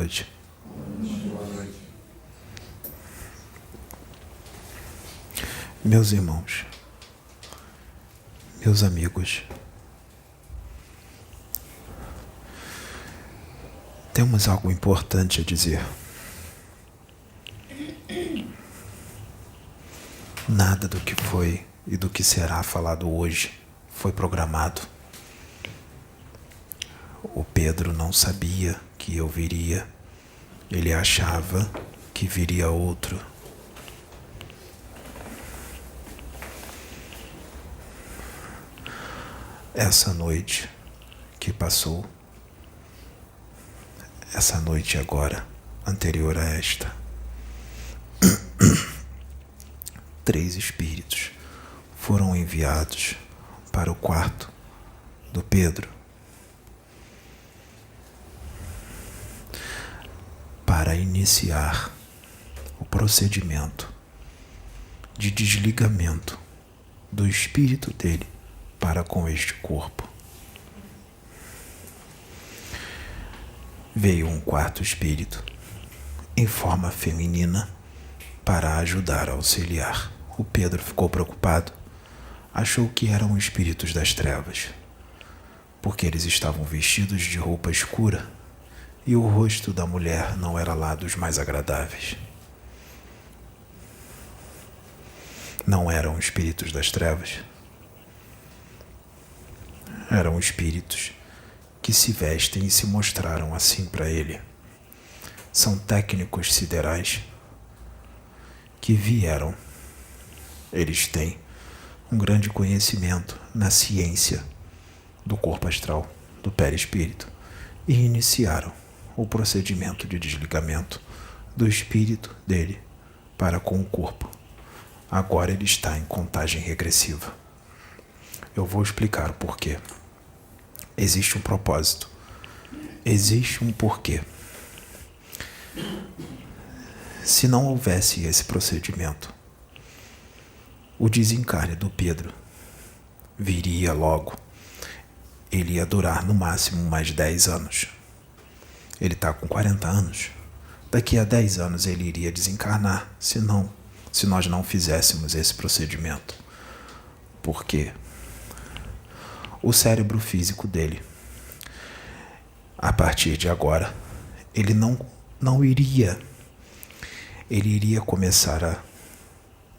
noite. Meus irmãos, meus amigos, temos algo importante a dizer. Nada do que foi e do que será falado hoje foi programado. O Pedro não sabia que eu viria. Ele achava que viria outro. Essa noite que passou, essa noite agora, anterior a esta, 3 espíritos foram enviados para o quarto do Pedro para iniciar o procedimento de desligamento do espírito dele para com este corpo. Veio um quarto espírito em forma feminina para ajudar a auxiliar. O Pedro ficou preocupado, achou que eram espíritos das trevas, porque eles estavam vestidos de roupa escura e o rosto da mulher não era lá dos mais agradáveis. Não eram espíritos das trevas, eram espíritos que se vestem e se mostraram assim para ele. São técnicos siderais que vieram. Eles têm um grande conhecimento na ciência do corpo astral, do perispírito, e iniciaram o procedimento de desligamento do espírito dele para com o corpo. Agora ele está em contagem regressiva. Eu vou explicar o porquê. Existe um propósito. Existe um porquê. Se não houvesse esse procedimento, o desencarne do Pedro viria logo. Ele ia durar no máximo mais 10 anos. Ele está com 40 anos. Daqui a 10 anos ele iria desencarnar, se nós não fizéssemos esse procedimento. Por quê? O cérebro físico dele, a partir de agora, ele não iria. Ele iria começar a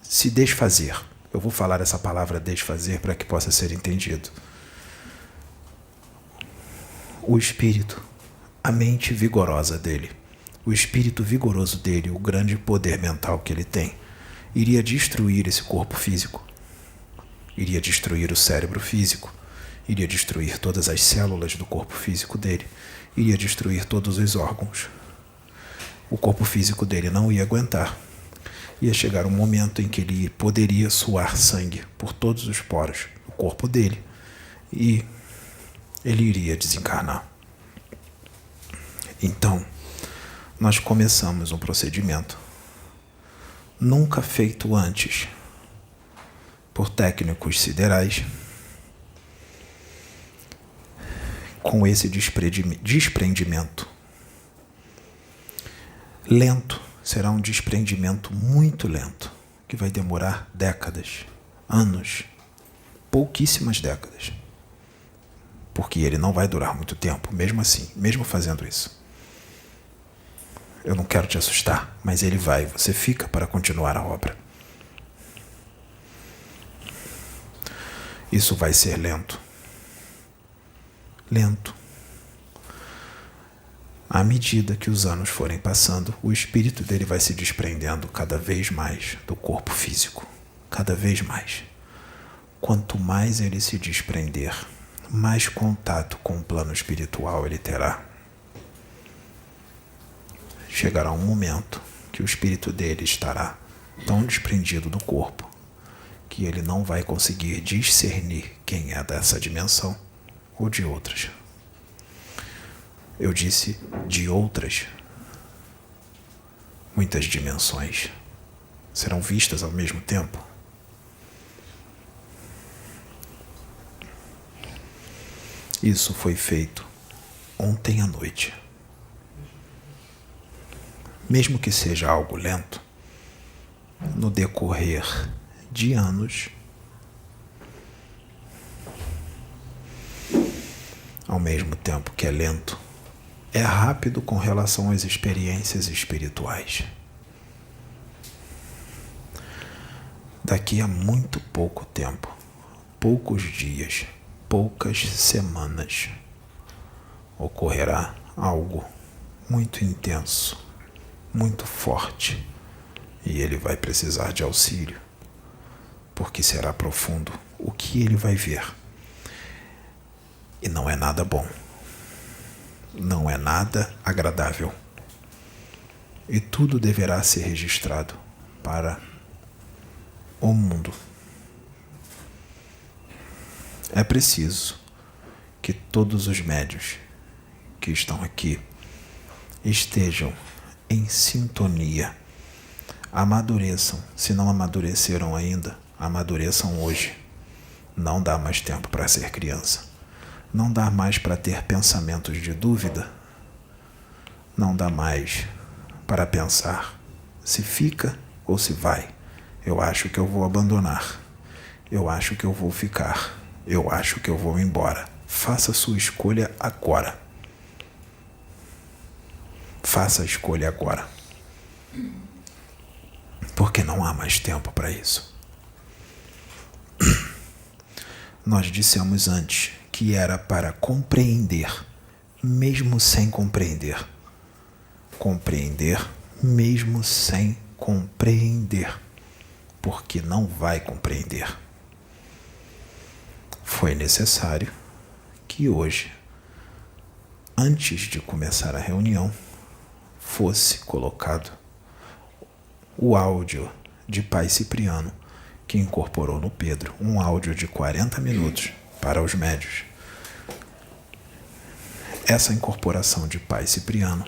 se desfazer. Eu vou falar essa palavra desfazer para que possa ser entendido. O espírito, a mente vigorosa dele, o espírito vigoroso dele, o grande poder mental que ele tem, iria destruir esse corpo físico, iria destruir o cérebro físico, iria destruir todas as células do corpo físico dele, iria destruir todos os órgãos. O corpo físico dele não ia aguentar. Ia chegar um momento em que ele poderia suar sangue por todos os poros do corpo dele e ele iria desencarnar. Então, nós começamos um procedimento nunca feito antes por técnicos siderais, com esse desprendimento lento. Será um desprendimento muito lento, que vai demorar décadas, anos, pouquíssimas décadas, porque ele não vai durar muito tempo, mesmo assim, mesmo fazendo isso. Eu não quero te assustar, mas ele vai, você fica para continuar a obra. Isso vai ser lento. Lento. À medida que os anos forem passando, o espírito dele vai se desprendendo cada vez mais do corpo físico. Cada vez mais. Quanto mais ele se desprender, mais contato com o plano espiritual ele terá. Chegará um momento que o espírito dele estará tão desprendido do corpo que ele não vai conseguir discernir quem é dessa dimensão ou de outras. Eu disse de outras. Muitas dimensões serão vistas ao mesmo tempo. Isso foi feito ontem à noite. mesmo que seja algo lento, no decorrer de anos, ao mesmo tempo que é lento, é rápido com relação às experiências espirituais. Daqui a muito pouco tempo, poucos dias, poucas semanas, ocorrerá algo muito intenso, muito forte, e ele vai precisar de auxílio, porque será profundo o que ele vai ver. E não é nada bom, não é nada agradável, e tudo deverá ser registrado para o mundo. É preciso que todos os médiuns que estão aqui estejam em sintonia, amadureçam. Se não amadureceram ainda, amadureçam hoje. Não dá mais tempo para ser criança. Não dá mais para ter pensamentos de dúvida. Não dá mais para pensar se fica ou se vai. Eu acho que eu vou abandonar. Eu acho que eu vou ficar. Eu acho que eu vou embora. Faça sua escolha agora. Faça a escolha agora. Porque não há mais tempo para isso. Nós dissemos antes que era para compreender, mesmo sem compreender. Compreender, mesmo sem compreender. Porque não vai compreender. Foi necessário que hoje, antes de começar a reunião, fosse colocado o áudio de Pai Cipriano, que incorporou no Pedro, um áudio de 40 minutos para os médiuns. Essa incorporação de Pai Cipriano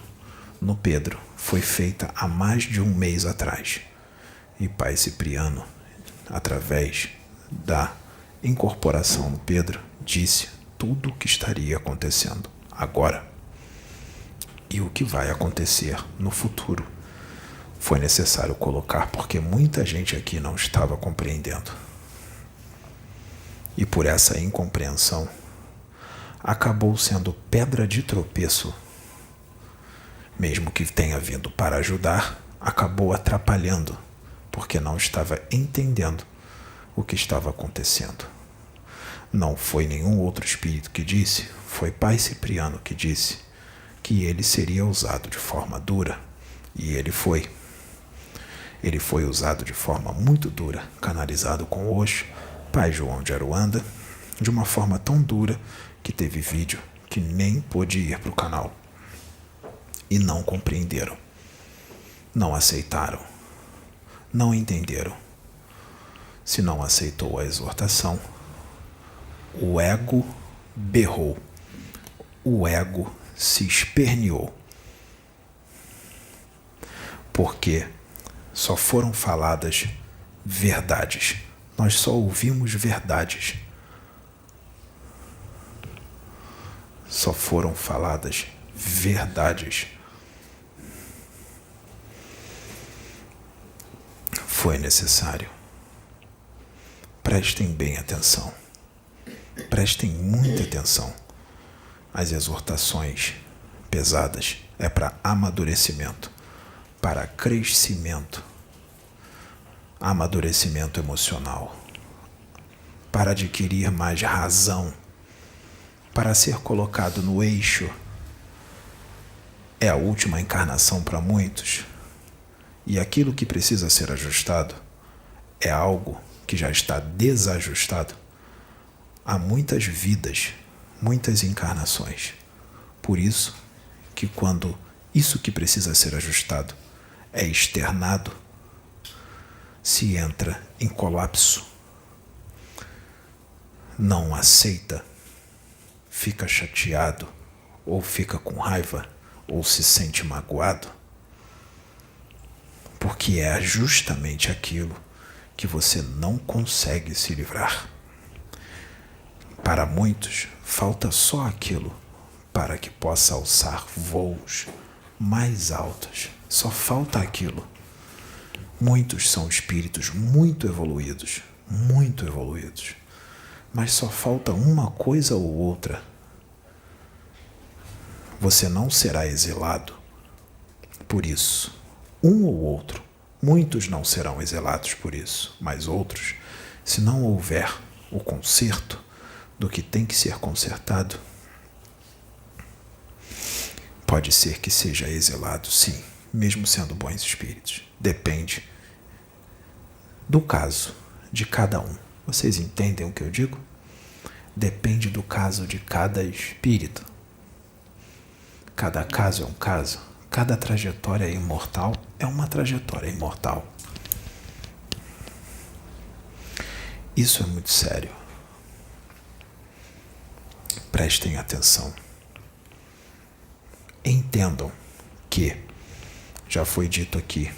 no Pedro foi feita há mais de um mês atrás. E Pai Cipriano, através da incorporação no Pedro, disse tudo o que estaria acontecendo agora e o que vai acontecer no futuro. Foi necessário colocar porque muita gente aqui não estava compreendendo. E por essa incompreensão, acabou sendo pedra de tropeço. Mesmo que tenha vindo para ajudar, acabou atrapalhando, porque não estava entendendo o que estava acontecendo. Não foi nenhum outro espírito que disse, foi Pai Cipriano que disse que ele seria usado de forma dura, e ele foi. Ele foi usado de forma muito dura, canalizado com Osho, Pai João de Aruanda, de uma forma tão dura que teve vídeo que nem pôde ir para o canal. E não compreenderam, não aceitaram, não entenderam. Se não aceitou a exortação, o ego berrou, o ego se esperneou. Porque só foram faladas verdades. Nós só ouvimos verdades. Só foram faladas verdades. Foi necessário. Prestem bem atenção. Prestem muita atenção. As exortações pesadas é para amadurecimento, para crescimento, amadurecimento emocional, para adquirir mais razão, para ser colocado no eixo. É a última encarnação para muitos, e aquilo que precisa ser ajustado é algo que já está desajustado há muitas vidas, muitas encarnações. Por isso que quando isso que precisa ser ajustado é externado, se entra em colapso, não aceita, fica chateado, ou fica com raiva, ou se sente magoado, porque é justamente aquilo que você não consegue se livrar. Para muitos, falta só aquilo para que possa alçar voos mais altas. Só falta aquilo. Muitos são espíritos muito evoluídos, mas só falta uma coisa ou outra. Você não será exilado por isso. Um ou outro. Muitos não serão exilados por isso, mas outros, se não houver o conserto do que tem que ser consertado, pode ser que seja exilado, sim, mesmo sendo bons espíritos. Depende do caso de cada um. Vocês entendem o que eu digo? Depende do caso de cada espírito. Cada caso é um caso. Cada trajetória imortal é uma trajetória imortal. Isso é muito sério. Prestem atenção. Entendam que, já foi dito aqui,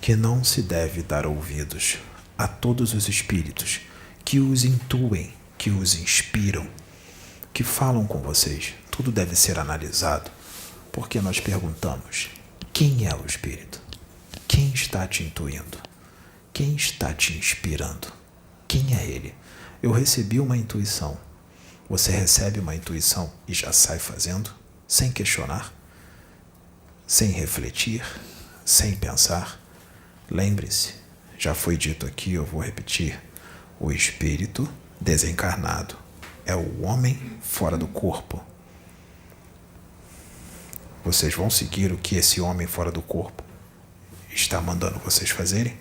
que não se deve dar ouvidos a todos os espíritos que os intuem, que os inspiram, que falam com vocês. Tudo deve ser analisado, porque nós perguntamos: quem é o espírito? Quem está te intuindo? Quem está te inspirando? Quem é ele? Eu recebi uma intuição. Você recebe uma intuição e já sai fazendo, sem questionar, sem refletir, sem pensar? Lembre-se, já foi dito aqui, eu vou repetir: o espírito desencarnado é o homem fora do corpo. Vocês vão seguir o que esse homem fora do corpo está mandando vocês fazerem?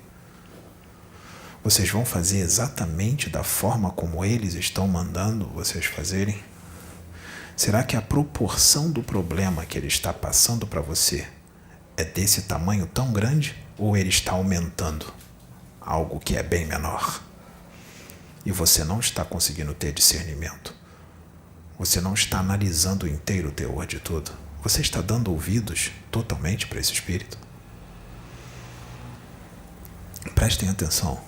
Vocês vão fazer exatamente da forma como eles estão mandando vocês fazerem? Será que a proporção do problema que ele está passando para você é desse tamanho tão grande? Ou ele está aumentando algo que é bem menor? E você não está conseguindo ter discernimento. Você não está analisando inteiro o teor de tudo. Você está dando ouvidos totalmente para esse espírito? Prestem atenção.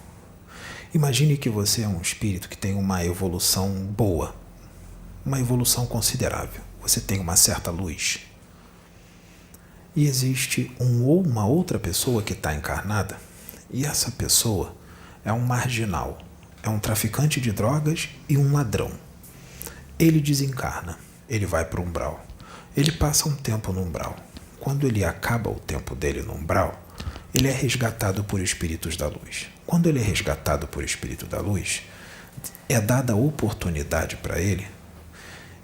Imagine que você é um espírito que tem uma evolução boa, uma evolução considerável. Você tem uma certa luz. E existe um ou uma outra pessoa que está encarnada, e essa pessoa é um marginal, é um traficante de drogas e um ladrão. Ele desencarna, ele vai para o umbral. Ele passa um tempo no umbral. Quando ele acaba o tempo dele no umbral, ele é resgatado por espíritos da luz. Quando ele é resgatado por espírito da luz, é dada a oportunidade para ele.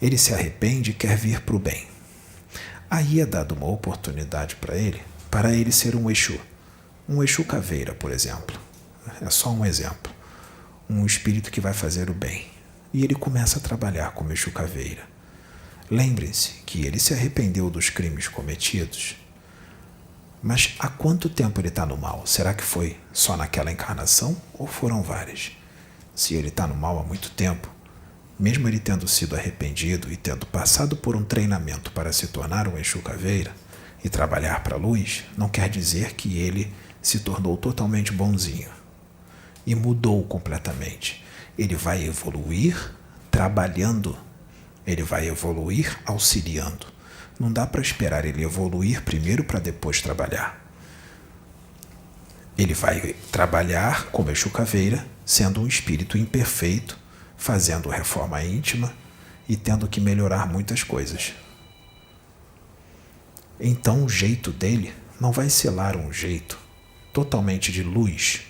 Ele se arrepende e quer vir para o bem. Aí é dada uma oportunidade para ele ser um Exu. Um Exu caveira, por exemplo. É só um exemplo. Um espírito que vai fazer o bem. E ele começa a trabalhar como Exu caveira. Lembrem-se que ele se arrependeu dos crimes cometidos. Mas há quanto tempo ele está no mal? Será que foi só naquela encarnação ou foram várias? Se ele está no mal há muito tempo, mesmo ele tendo sido arrependido e tendo passado por um treinamento para se tornar um Exu caveira e trabalhar para a luz, não quer dizer que ele se tornou totalmente bonzinho e mudou completamente. Ele vai evoluir trabalhando, ele vai evoluir auxiliando. Não dá para esperar ele evoluir primeiro para depois trabalhar. Ele vai trabalhar como Exu caveira, sendo um espírito imperfeito, fazendo reforma íntima e tendo que melhorar muitas coisas. Então o jeito dele não vai ser lá um jeito totalmente de luz,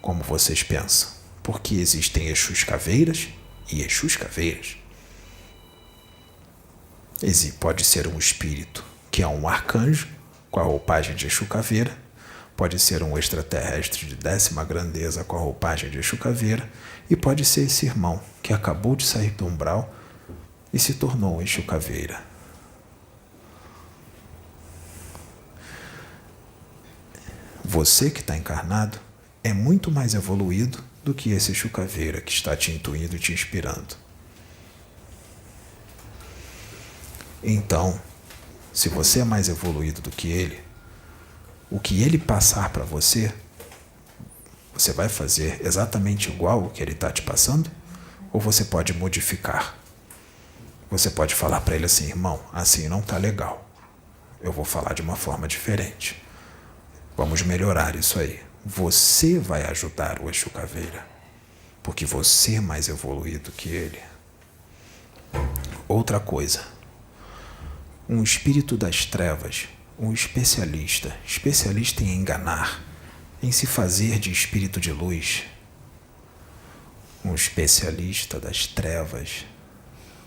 como vocês pensam, porque existem Exus caveiras e Exus caveiras. Pode ser um espírito que é um arcanjo, com a roupagem de Exu caveira, pode ser um extraterrestre de 10ª grandeza com a roupagem de Exu caveira, e pode ser esse irmão que acabou de sair do umbral e se tornou um Exu caveira. Você que está encarnado é muito mais evoluído do que esse Exu caveira que está te intuindo e te inspirando. Então, se você é mais evoluído do que ele, o que ele passar para você, você vai fazer exatamente igual o que ele está te passando? Ou você pode modificar? Você pode falar para ele assim: irmão, assim não está legal. Eu vou falar de uma forma diferente. Vamos melhorar isso aí. Você vai ajudar o Exu Caveira, porque você é mais evoluído que ele. Outra coisa. Um espírito das trevas, um especialista em enganar, em se fazer de espírito de luz. Um especialista das trevas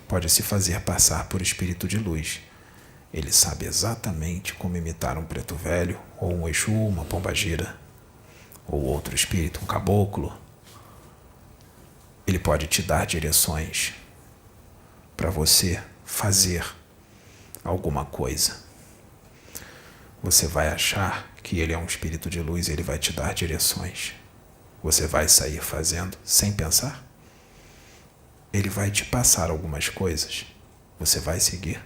pode se fazer passar por espírito de luz. Ele sabe exatamente como imitar um preto velho, ou um Exu, uma pombagira, ou outro espírito, um caboclo. Ele pode te dar direções para você fazer alguma coisa. Você vai achar que ele é um espírito de luz e ele vai te dar direções. Você vai sair fazendo sem pensar? Ele vai te passar algumas coisas. Você vai seguir?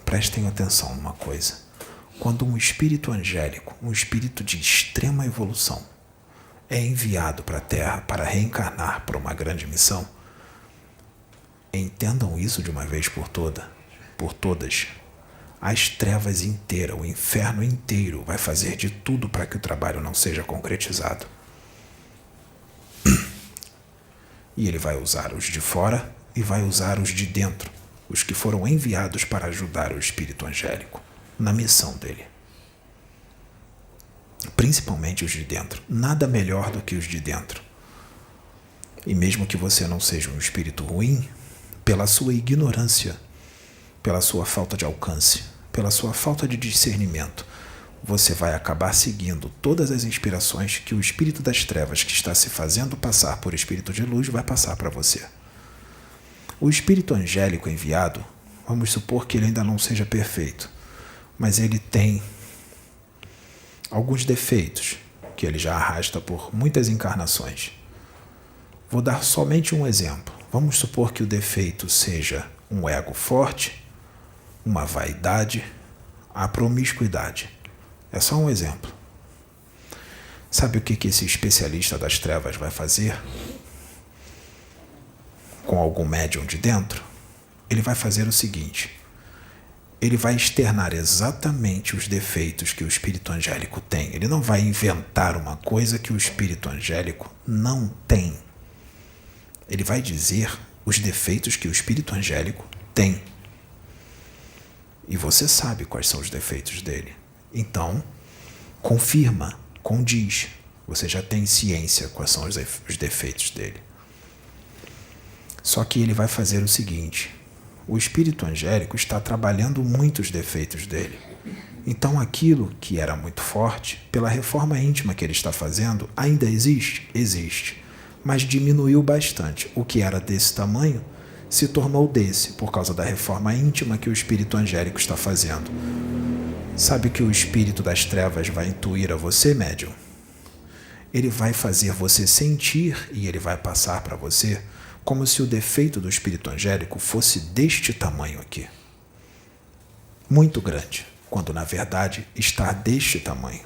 Prestem atenção numa coisa. Quando um espírito angélico, um espírito de extrema evolução, é enviado para a Terra para reencarnar para uma grande missão, entendam isso de uma vez por todas. As trevas inteiras, o inferno inteiro vai fazer de tudo para que o trabalho não seja concretizado. E ele vai usar os de fora e vai usar os de dentro, os que foram enviados para ajudar o espírito angélico na missão dele. Principalmente os de dentro. Nada melhor do que os de dentro. E mesmo que você não seja um espírito ruim, pela sua ignorância, pela sua falta de alcance, pela sua falta de discernimento, você vai acabar seguindo todas as inspirações que o espírito das trevas que está se fazendo passar por espírito de luz vai passar para você. O espírito angélico enviado, vamos supor que ele ainda não seja perfeito, mas ele tem alguns defeitos que ele já arrasta por muitas encarnações. Vou dar somente um exemplo. Vamos supor que o defeito seja um ego forte, uma vaidade, a promiscuidade. É só um exemplo. Sabe o que esse especialista das trevas vai fazer com algum médium de dentro? Ele vai fazer o seguinte: ele vai externar exatamente os defeitos que o espírito angélico tem. Ele não vai inventar uma coisa que o espírito angélico não tem. Ele vai dizer os defeitos que o espírito angélico tem. E você sabe quais são os defeitos dele. Então, confirma, condiz. Você já tem ciência quais são os defeitos dele. Só que ele vai fazer o seguinte: o espírito angélico está trabalhando muito os defeitos dele. Então aquilo que era muito forte, pela reforma íntima que ele está fazendo, ainda existe? Existe. Mas diminuiu bastante. O que era desse tamanho se tornou desse, por causa da reforma íntima que o espírito angélico está fazendo. Sabe o que o espírito das trevas vai intuir a você, médium? Ele vai fazer você sentir e ele vai passar para você como se o defeito do espírito angélico fosse deste tamanho aqui. Muito grande, quando na verdade está deste tamanho.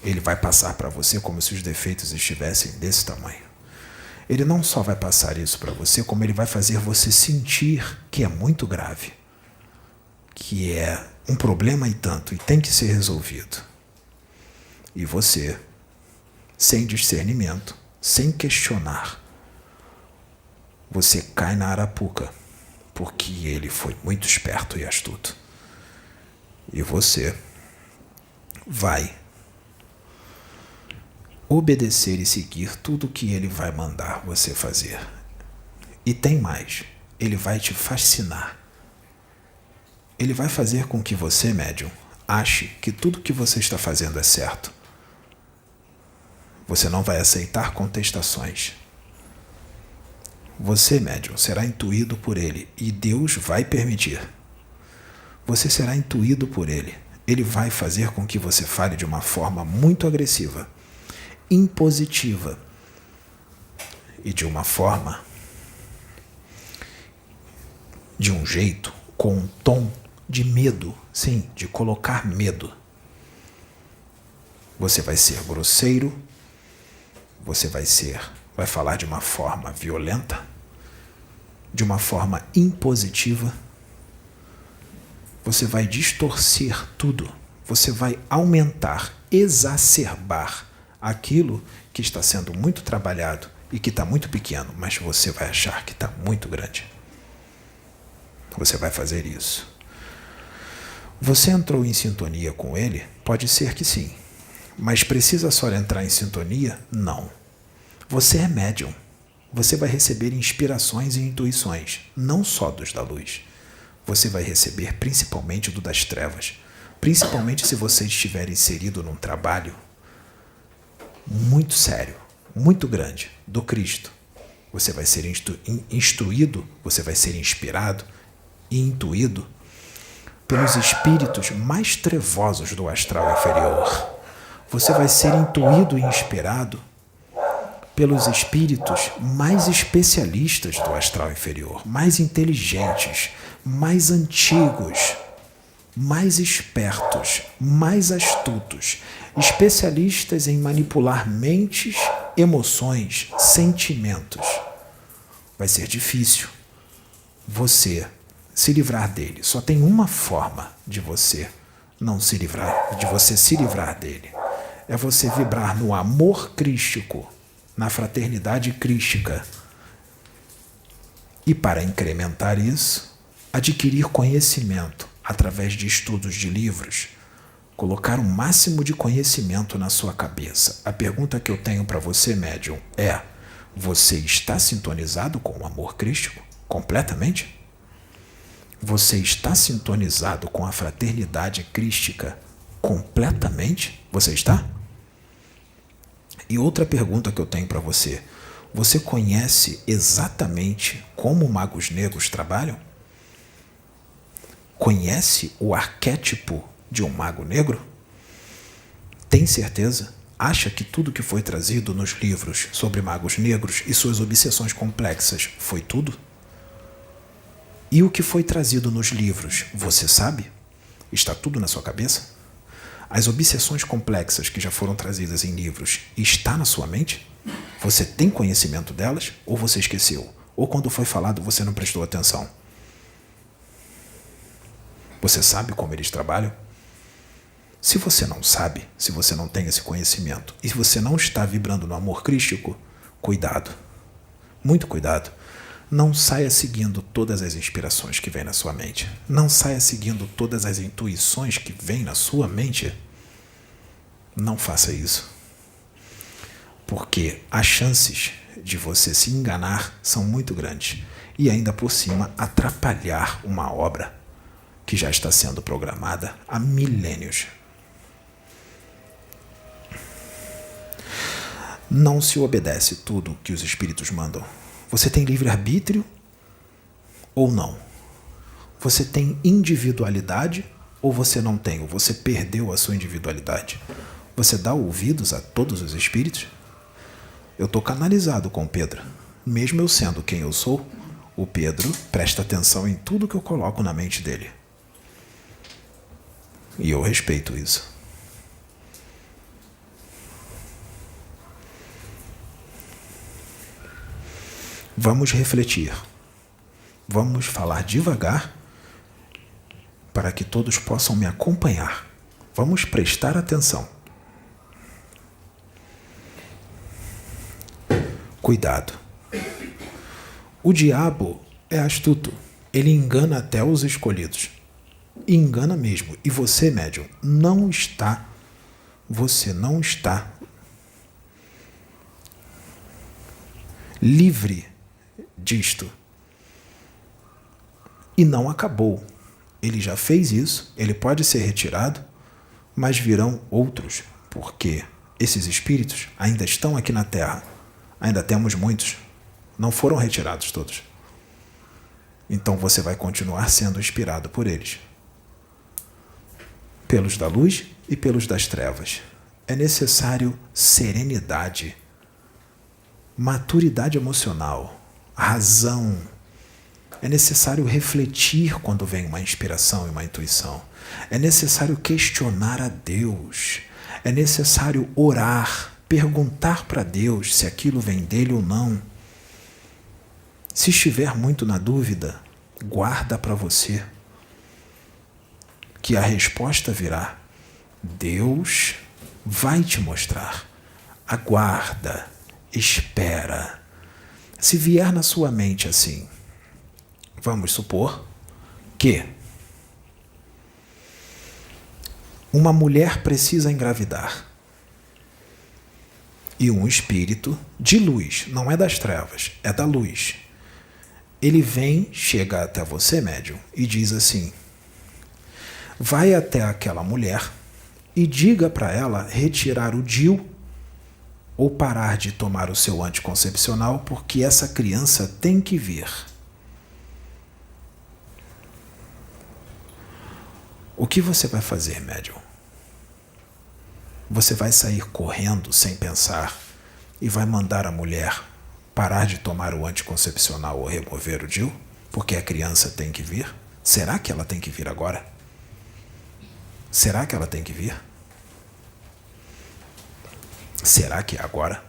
Ele vai passar para você como se os defeitos estivessem desse tamanho. Ele não só vai passar isso para você, como ele vai fazer você sentir que é muito grave, que é um problema e tanto, e tem que ser resolvido. E você, sem discernimento, sem questionar, você cai na arapuca, porque ele foi muito esperto e astuto. E você vai obedecer e seguir tudo que ele vai mandar você fazer. E tem mais, ele vai te fascinar. Ele vai fazer com que você, médium, ache que tudo que você está fazendo é certo. Você não vai aceitar contestações. Você, médium, será intuído por ele e Deus vai permitir. Você será intuído por ele. Ele vai fazer com que você fale de uma forma muito agressiva, impositiva e de uma forma, de um jeito, com um tom de medo, sim, de colocar medo. Você vai ser grosseiro, você vai falar de uma forma violenta, de uma forma impositiva, você vai distorcer tudo. Você vai aumentar, exacerbar aquilo que está sendo muito trabalhado e que está muito pequeno, mas você vai achar que está muito grande. Você vai fazer isso. Você entrou em sintonia com ele? Pode ser que sim. Mas precisa só entrar em sintonia? Não. Você é médium. Você vai receber inspirações e intuições, não só dos da luz. Você vai receber principalmente do das trevas. Principalmente se você estiver inserido num trabalho muito sério, muito grande, do Cristo. Você vai ser instruído, você vai ser inspirado e intuído pelos espíritos mais trevosos do astral inferior. Você vai ser intuído e inspirado pelos espíritos mais especialistas do astral inferior, mais inteligentes, mais antigos, mais espertos, mais astutos, especialistas em manipular mentes, emoções, sentimentos. Vai ser difícil você se livrar dele. Só tem uma forma de você não se livrar, de você se livrar dele. É você vibrar no amor crístico, na fraternidade crística. E para incrementar isso, adquirir conhecimento através de estudos de livros, colocar o máximo de conhecimento na sua cabeça. A pergunta que eu tenho para você, médium, é: você está sintonizado com o amor crístico completamente? Você está sintonizado com a fraternidade crística completamente? Você está? E outra pergunta que eu tenho para você: você conhece exatamente como magos negros trabalham? Conhece o arquétipo de um mago negro? Tem certeza? Acha que tudo que foi trazido nos livros sobre magos negros e suas obsessões complexas foi tudo? E o que foi trazido nos livros, você sabe? Está tudo na sua cabeça? As obsessões complexas que já foram trazidas em livros, está na sua mente? Você tem conhecimento delas? Ou você esqueceu? Ou quando foi falado você não prestou atenção? Você sabe como eles trabalham? Se você não sabe, se você não tem esse conhecimento, e se você não está vibrando no amor crístico, cuidado. Muito cuidado. Não saia seguindo todas as inspirações que vêm na sua mente. Não saia seguindo todas as intuições que vêm na sua mente. Não faça isso. Porque as chances de você se enganar são muito grandes. E ainda por cima atrapalhar uma obra que já está sendo programada há milênios. Não se obedece tudo que os espíritos mandam. Você tem livre-arbítrio ou não? Você tem individualidade ou você não tem? Ou você perdeu a sua individualidade? Você dá ouvidos a todos os espíritos? Eu estou canalizado com o Pedro. Mesmo eu sendo quem eu sou, o Pedro presta atenção em tudo que eu coloco na mente dele. E eu respeito isso. Vamos refletir. Vamos falar devagar para que todos possam me acompanhar. Vamos prestar atenção. Cuidado. O diabo é astuto. Ele engana até os escolhidos. Engana mesmo. E você, médium, você não está livre disto. E não acabou. Ele já fez isso, ele pode ser retirado, mas virão outros, porque esses espíritos ainda estão aqui na Terra. Ainda temos muitos. Não foram retirados todos. Então você vai continuar sendo inspirado por eles. Pelos da luz e pelos das trevas. É necessário serenidade, maturidade emocional, razão. É necessário refletir quando vem uma inspiração e uma intuição. É necessário questionar a Deus. É necessário orar, perguntar para Deus se aquilo vem dele ou não. Se estiver muito na dúvida, guarda para você. que a resposta virá. Deus vai te mostrar. Aguarda, espera. Se vier na sua mente assim, vamos supor que uma mulher precisa engravidar e um espírito de luz, não é das trevas, é da luz. Ele vem, chega até você, médium, e diz assim: vai até aquela mulher e diga para ela retirar o DIU ou parar de tomar o seu anticoncepcional, porque essa criança tem que vir. O que você vai fazer, médium? Você vai sair correndo sem pensar e vai mandar a mulher parar de tomar o anticoncepcional ou remover o DIU, porque a criança tem que vir? Será que ela tem que vir agora? Será que ela tem que vir? Será que é agora?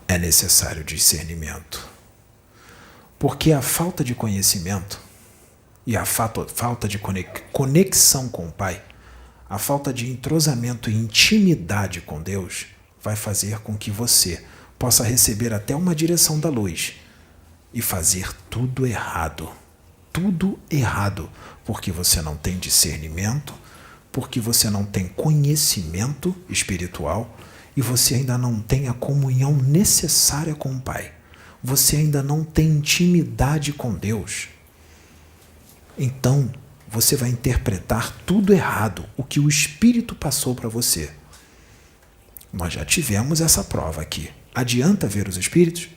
É necessário discernimento. Porque a falta de conhecimento e a falta de conexão com o Pai, a falta de entrosamento e intimidade com Deus vai fazer com que você possa receber até uma direção da luz e fazer tudo errado. Tudo errado, porque você não tem discernimento, porque você não tem conhecimento espiritual e você ainda não tem a comunhão necessária com o Pai. Você ainda não tem intimidade com Deus. Então, você vai interpretar tudo errado, o que o Espírito passou para você. Nós já tivemos essa prova aqui. Adianta ver os Espíritos?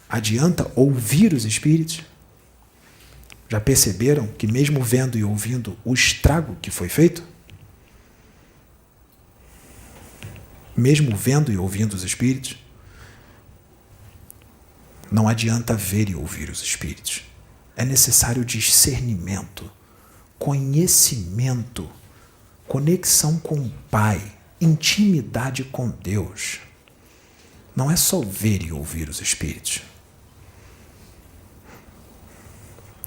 Adianta ouvir os Espíritos? Já perceberam que mesmo vendo e ouvindo o estrago que foi feito? Mesmo vendo e ouvindo os Espíritos? Não adianta ver e ouvir os Espíritos. É necessário discernimento, conhecimento, conexão com o Pai, intimidade com Deus. Não é só ver e ouvir os Espíritos.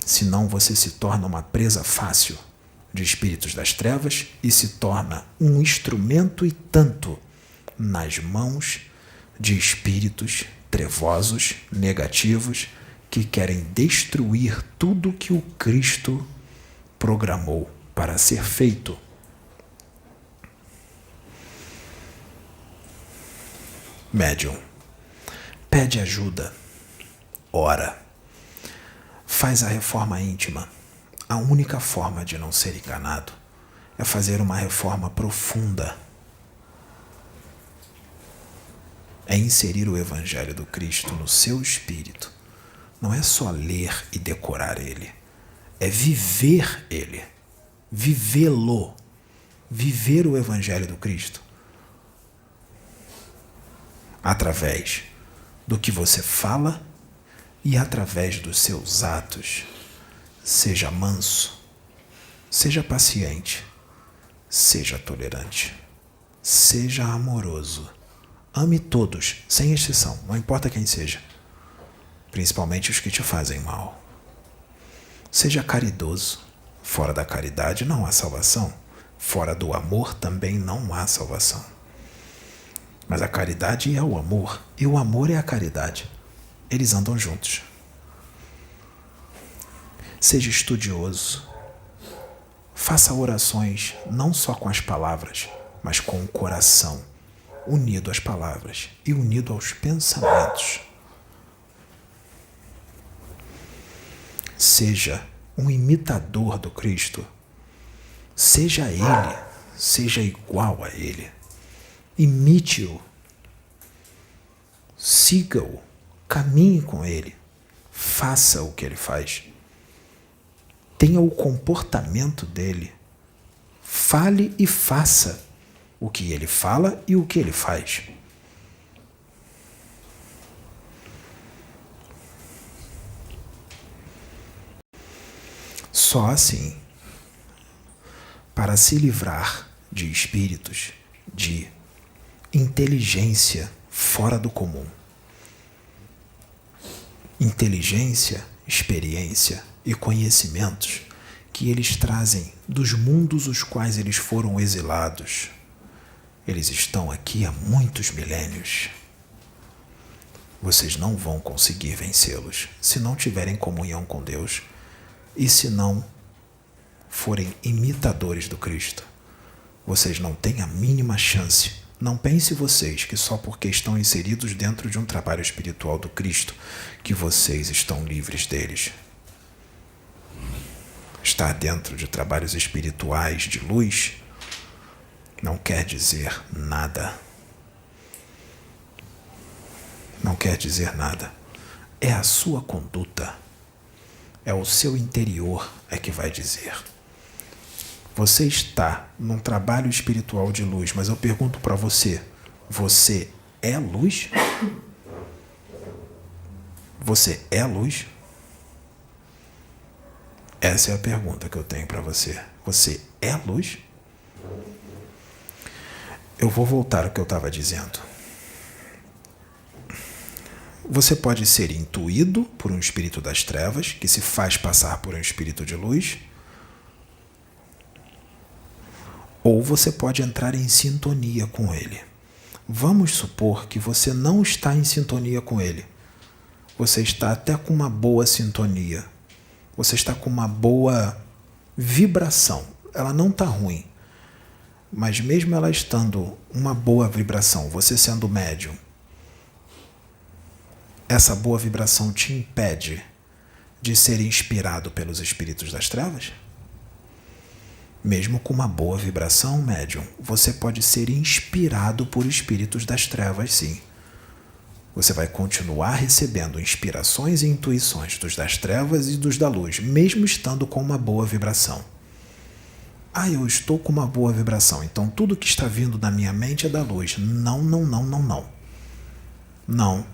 Senão você se torna uma presa fácil de espíritos das trevas e se torna um instrumento e tanto nas mãos de espíritos trevosos, negativos, que querem destruir tudo que o Cristo programou para ser feito. Médium, pede ajuda, ora. Faz a reforma íntima. A única forma de não ser enganado é fazer uma reforma profunda. É inserir o Evangelho do Cristo no seu espírito. Não é só ler e decorar ele. É viver ele. Vivê-lo. Viver o Evangelho do Cristo. Através do que você fala e através dos seus atos. Seja manso, seja paciente, seja tolerante, seja amoroso. Ame todos, sem exceção, não importa quem seja, principalmente os que te fazem mal. Seja caridoso. Fora da caridade não há salvação. Fora do amor também não há salvação. Mas a caridade é o amor, e o amor é a caridade. Eles andam juntos. Seja estudioso. Faça orações não só com as palavras, mas com o coração, unido às palavras e unido aos pensamentos. Seja um imitador do Cristo. Seja ele, seja igual a ele. Imite-o. Siga-o. Caminhe com ele. Faça o que ele faz. Tenha o comportamento dele. Fale e faça o que ele fala e o que ele faz. Só assim, para se livrar de espíritos de inteligência fora do comum. Inteligência experiência e conhecimentos que eles trazem dos mundos os quais eles foram exilados. Eles estão aqui há muitos milênios. Vocês não vão conseguir vencê-los se não tiverem comunhão com Deus e se não forem imitadores do Cristo. Vocês não têm a mínima chance. Não pense vocês que só porque estão inseridos dentro de um trabalho espiritual do Cristo que vocês estão livres deles. Estar dentro de trabalhos espirituais de luz não quer dizer nada. Não quer dizer nada. É a sua conduta. É o seu interior que vai dizer. Você está num trabalho espiritual de luz, mas eu pergunto para você, você é luz? Você é luz? Essa é a pergunta que eu tenho para você. Você é luz? Eu vou voltar ao que eu estava dizendo. Você pode ser intuído por um espírito das trevas, que se faz passar por um espírito de luz, ou você pode entrar em sintonia com ele. Vamos supor que você não está em sintonia com ele. Você está até com uma boa sintonia. Você está com uma boa vibração. Ela não está ruim. Mas mesmo ela estando uma boa vibração, você sendo médium, essa boa vibração te impede de ser inspirado pelos espíritos das trevas? Mesmo com uma boa vibração, médium, você pode ser inspirado por espíritos das trevas, sim. Você vai continuar recebendo inspirações e intuições dos das trevas e dos da luz, mesmo estando com uma boa vibração. Ah, eu estou com uma boa vibração, então tudo que está vindo da minha mente é da luz. Não, não, não, não, não. Não.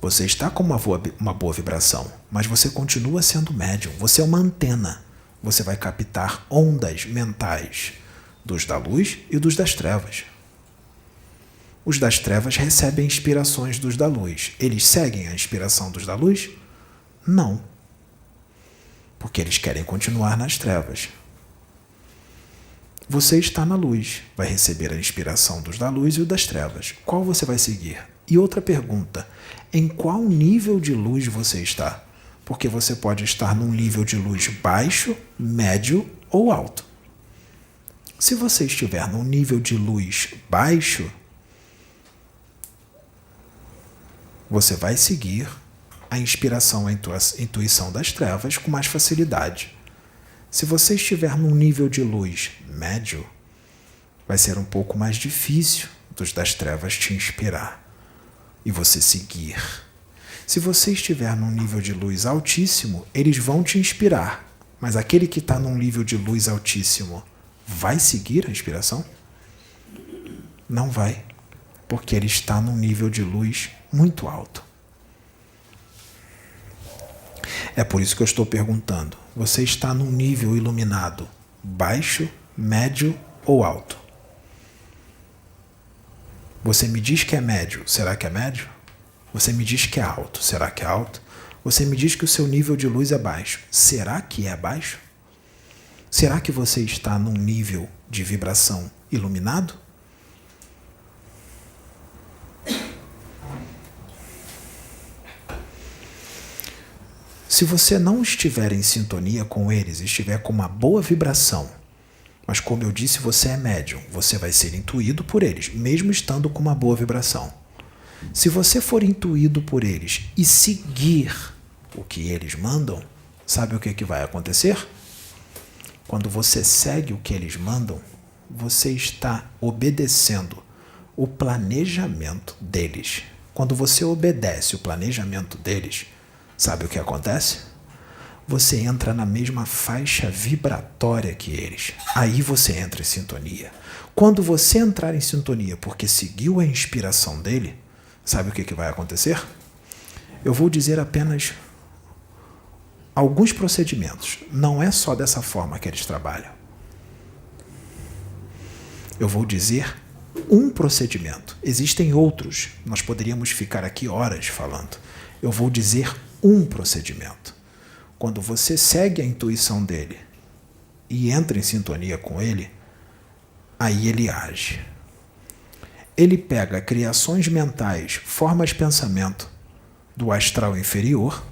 Você está com uma boa vibração, mas você continua sendo médium. Você é uma antena. Você vai captar ondas mentais dos da luz e dos das trevas. Os das trevas recebem inspirações dos da luz. Eles seguem a inspiração dos da luz? Não. Porque eles querem continuar nas trevas. Você está na luz, vai receber a inspiração dos da luz e o das trevas. Qual você vai seguir? E outra pergunta, em qual nível de luz você está? Porque você pode estar num nível de luz baixo, médio ou alto. Se você estiver num nível de luz baixo, você vai seguir a inspiração, a intuição das trevas com mais facilidade. Se você estiver num nível de luz médio, vai ser um pouco mais difícil dos das trevas te inspirar e você seguir. Se você estiver num nível de luz altíssimo, eles vão te inspirar, mas aquele que está num nível de luz altíssimo vai seguir a inspiração? Não vai, porque ele está num nível de luz muito alto. É por isso que eu estou perguntando, você está num nível iluminado baixo, médio ou alto? Você me diz que é médio, será que é médio? Você me diz que é alto, será que é alto? Você me diz que o seu nível de luz é baixo, será que é baixo? Será que você está num nível de vibração iluminado? Se você não estiver em sintonia com eles, estiver com uma boa vibração, mas como eu disse, você é médium, você vai ser intuído por eles, mesmo estando com uma boa vibração. Se você for intuído por eles e seguir o que eles mandam, sabe o que vai acontecer? Quando você segue o que eles mandam, você está obedecendo o planejamento deles. Quando você obedece o planejamento deles, sabe o que acontece? Você entra na mesma faixa vibratória que eles. Aí você entra em sintonia. Quando você entrar em sintonia porque seguiu a inspiração dele, sabe o que vai acontecer? Eu vou dizer apenas alguns procedimentos. Não é só dessa forma que eles trabalham. Eu vou dizer um procedimento. Existem outros. Nós poderíamos ficar aqui horas falando. Eu vou dizer um procedimento. Quando você segue a intuição dele e entra em sintonia com ele, aí ele age. Ele pega criações mentais, formas de pensamento do astral inferior,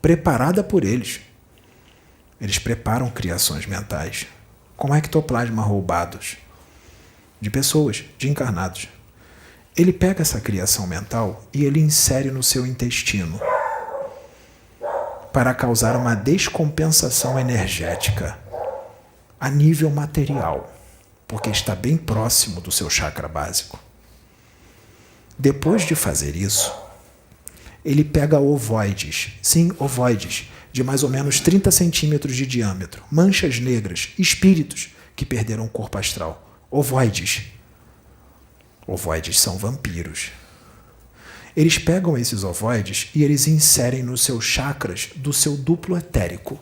preparada por eles. Eles preparam criações mentais com ectoplasma roubados de pessoas, de encarnados. Ele pega essa criação mental e ele insere no seu intestino para causar uma descompensação energética a nível material, porque está bem próximo do seu chakra básico. Depois de fazer isso, ele pega ovoides, sim, ovoides, de mais ou menos 30 centímetros de diâmetro, manchas negras, espíritos que perderam o corpo astral. Ovoides. Ovoides são vampiros. Eles pegam esses ovoides e eles inserem nos seus chakras do seu duplo etérico.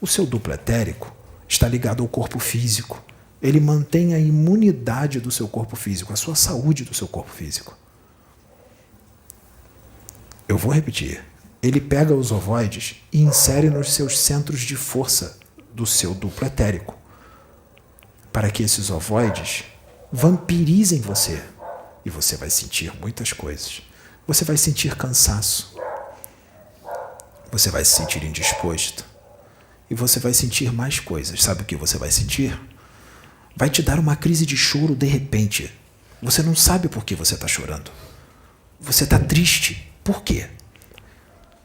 O seu duplo etérico está ligado ao corpo físico. Ele mantém a imunidade do seu corpo físico, a sua saúde do seu corpo físico. Eu vou repetir. Ele pega os ovoides e insere nos seus centros de força do seu duplo etérico, para que esses ovoides vampirizem você. E você vai sentir muitas coisas. Você vai sentir cansaço. Você vai se sentir indisposto. E você vai sentir mais coisas. Sabe o que você vai sentir? Vai te dar uma crise de choro de repente. Você não sabe por que você está chorando. Você está triste. Por quê?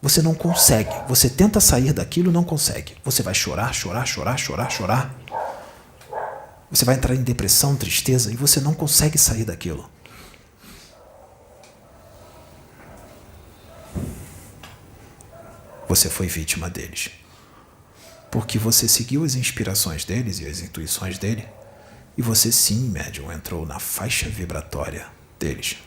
Você não consegue. Você tenta sair daquilo e não consegue. Você vai chorar, chorar, chorar, chorar, chorar. Você vai entrar em depressão, tristeza e você não consegue sair daquilo. Você foi vítima deles. Porque você seguiu as inspirações deles e as intuições dele. E você sim, médium, entrou na faixa vibratória deles.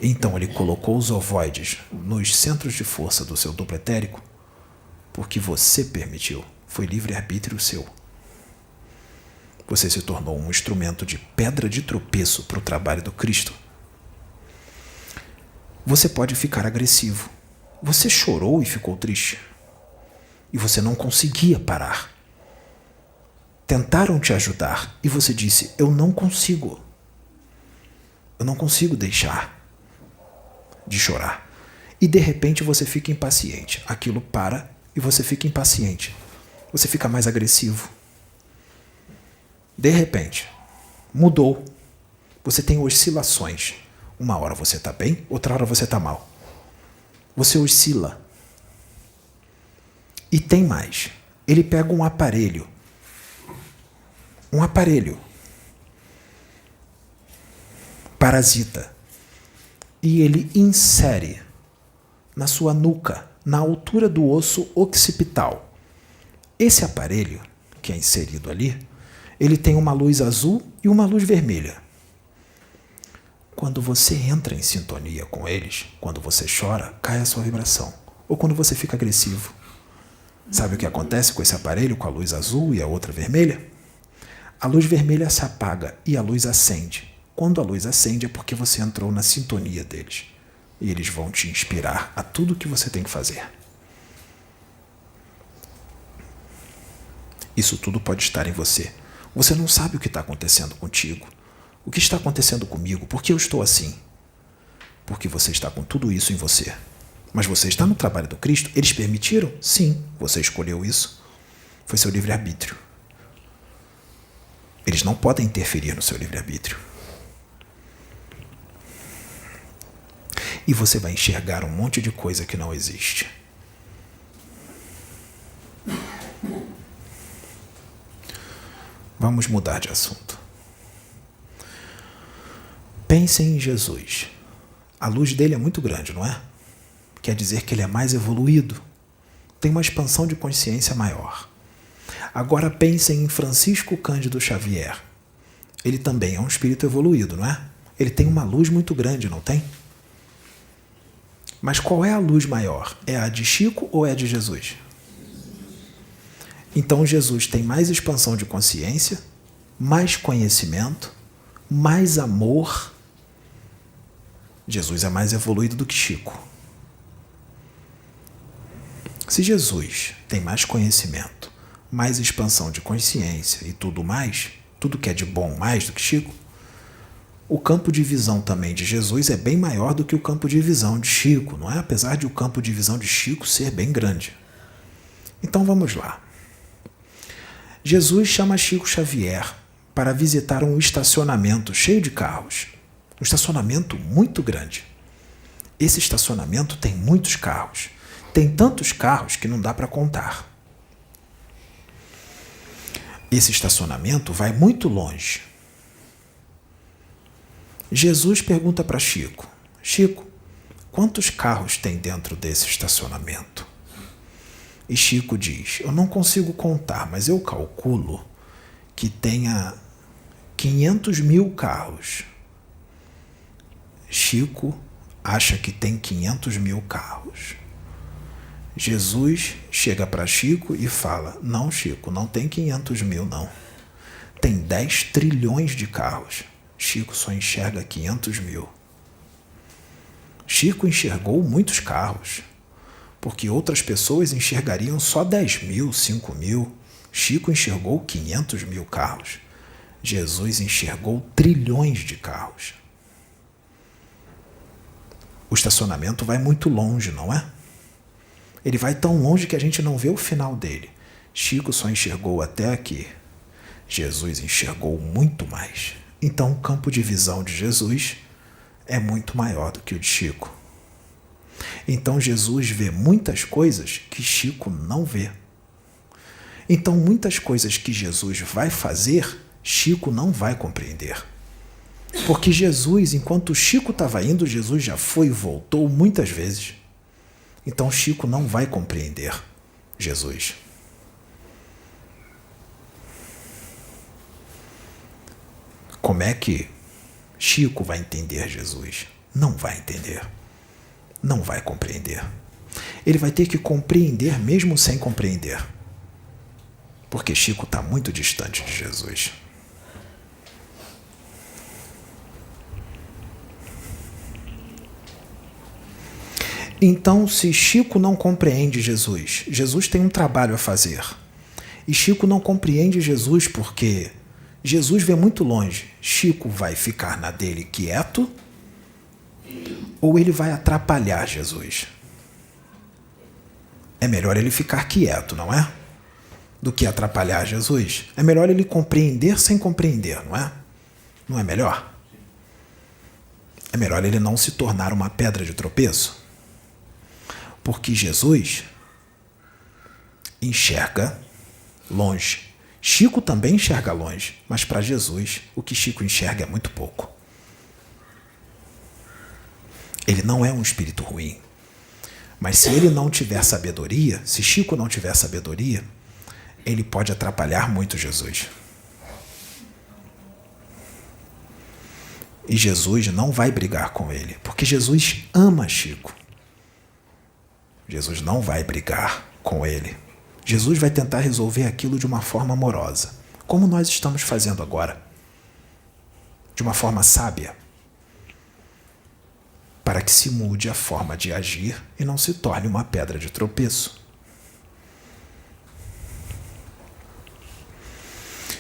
Então ele colocou os ovoides nos centros de força do seu duplo etérico porque você permitiu. Foi livre-arbítrio seu. Você se tornou um instrumento de pedra de tropeço para o trabalho do Cristo. Você pode ficar agressivo. Você chorou e ficou triste. E você não conseguia parar. Tentaram te ajudar e você disse, eu não consigo. Eu não consigo deixar de chorar. E de repente você fica impaciente. Aquilo para e você fica impaciente. Você fica mais agressivo. De repente, mudou. Você tem oscilações. Uma hora você está bem, outra hora você está mal. Você oscila. E tem mais. Ele pega um aparelho. Um aparelho. Parasita. E ele insere na sua nuca, na altura do osso occipital. Esse aparelho, que é inserido ali, ele tem uma luz azul e uma luz vermelha. Quando você entra em sintonia com eles, quando você chora, cai a sua vibração. Ou quando você fica agressivo. Sabe o que acontece com esse aparelho, com a luz azul e a outra vermelha? A luz vermelha se apaga e a luz acende. Quando a luz acende é porque você entrou na sintonia deles. E eles vão te inspirar a tudo o que você tem que fazer. Isso tudo pode estar em você. Você não sabe o que está acontecendo contigo. O que está acontecendo comigo? Por que eu estou assim? Porque você está com tudo isso em você. Mas você está no trabalho do Cristo? Eles permitiram? Sim, você escolheu isso. Foi seu livre-arbítrio. Eles não podem interferir no seu livre-arbítrio. E você vai enxergar um monte de coisa que não existe. Vamos mudar de assunto. Pensem em Jesus. A luz dele é muito grande, não é? Quer dizer que ele é mais evoluído. Tem uma expansão de consciência maior. Agora pensem em Francisco Cândido Xavier. Ele também é um espírito evoluído, não é? Ele tem uma luz muito grande, não tem? Mas qual é a luz maior? É a de Chico ou é a de Jesus? Então Jesus tem mais expansão de consciência, mais conhecimento, mais amor. Jesus é mais evoluído do que Chico. Se Jesus tem mais conhecimento, mais expansão de consciência e tudo mais, tudo que é de bom mais do que Chico, o campo de visão também de Jesus é bem maior do que o campo de visão de Chico, não é? Apesar de o campo de visão de Chico ser bem grande. Então vamos lá. Jesus chama Chico Xavier para visitar um estacionamento cheio de carros. Um estacionamento muito grande. Esse estacionamento tem muitos carros. Tem tantos carros que não dá para contar. Esse estacionamento vai muito longe. Jesus pergunta para Chico: Chico, quantos carros tem dentro desse estacionamento? E Chico diz: eu não consigo contar, mas eu calculo que tenha 500 mil carros. Chico acha que tem 500 mil carros. Jesus chega para Chico e fala: não, Chico, não tem 500 mil, não. Tem 10 trilhões de carros. Chico só enxerga 500 mil. Chico enxergou muitos carros, porque outras pessoas enxergariam só 10 mil, 5 mil. Chico enxergou 500 mil carros. Jesus enxergou trilhões de carros. O estacionamento vai muito longe, não é? Ele vai tão longe que a gente não vê o final dele. Chico só enxergou até aqui. Jesus enxergou muito mais. Então o campo de visão de Jesus é muito maior do que o de Chico. Então Jesus vê muitas coisas que Chico não vê. Então muitas coisas que Jesus vai fazer, Chico não vai compreender. Porque Jesus, enquanto Chico estava indo, Jesus já foi e voltou muitas vezes. Então Chico não vai compreender Jesus. Como é que Chico vai entender Jesus? Não vai entender. Não vai compreender. Ele vai ter que compreender mesmo sem compreender. Porque Chico está muito distante de Jesus. Então, se Chico não compreende Jesus, Jesus tem um trabalho a fazer. E Chico não compreende Jesus porque Jesus vê muito longe. Chico vai ficar na dele quieto ou ele vai atrapalhar Jesus? É melhor ele ficar quieto, não é? Do que atrapalhar Jesus. É melhor ele compreender sem compreender, não é? Não é melhor? É melhor ele não se tornar uma pedra de tropeço. Porque Jesus enxerga longe. Chico também enxerga longe, mas para Jesus o que Chico enxerga é muito pouco. Ele não é um espírito ruim. Mas se ele não tiver sabedoria, se Chico não tiver sabedoria, ele pode atrapalhar muito Jesus. E Jesus não vai brigar com ele, porque Jesus ama Chico. Jesus não vai brigar com ele. Jesus vai tentar resolver aquilo de uma forma amorosa, como nós estamos fazendo agora. De uma forma sábia. Para que se mude a forma de agir e não se torne uma pedra de tropeço.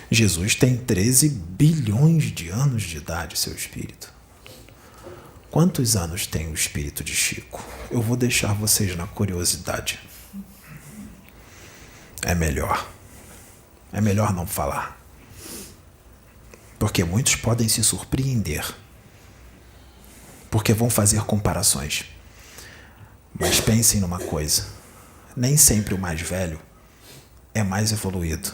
Jesus tem 13 bilhões de anos de idade, seu espírito. Quantos anos tem o espírito de Chico? Eu vou deixar vocês na curiosidade. É melhor não falar. Porque muitos podem se surpreender. Porque vão fazer comparações. Mas pensem numa coisa. Nem sempre o mais velho é mais evoluído.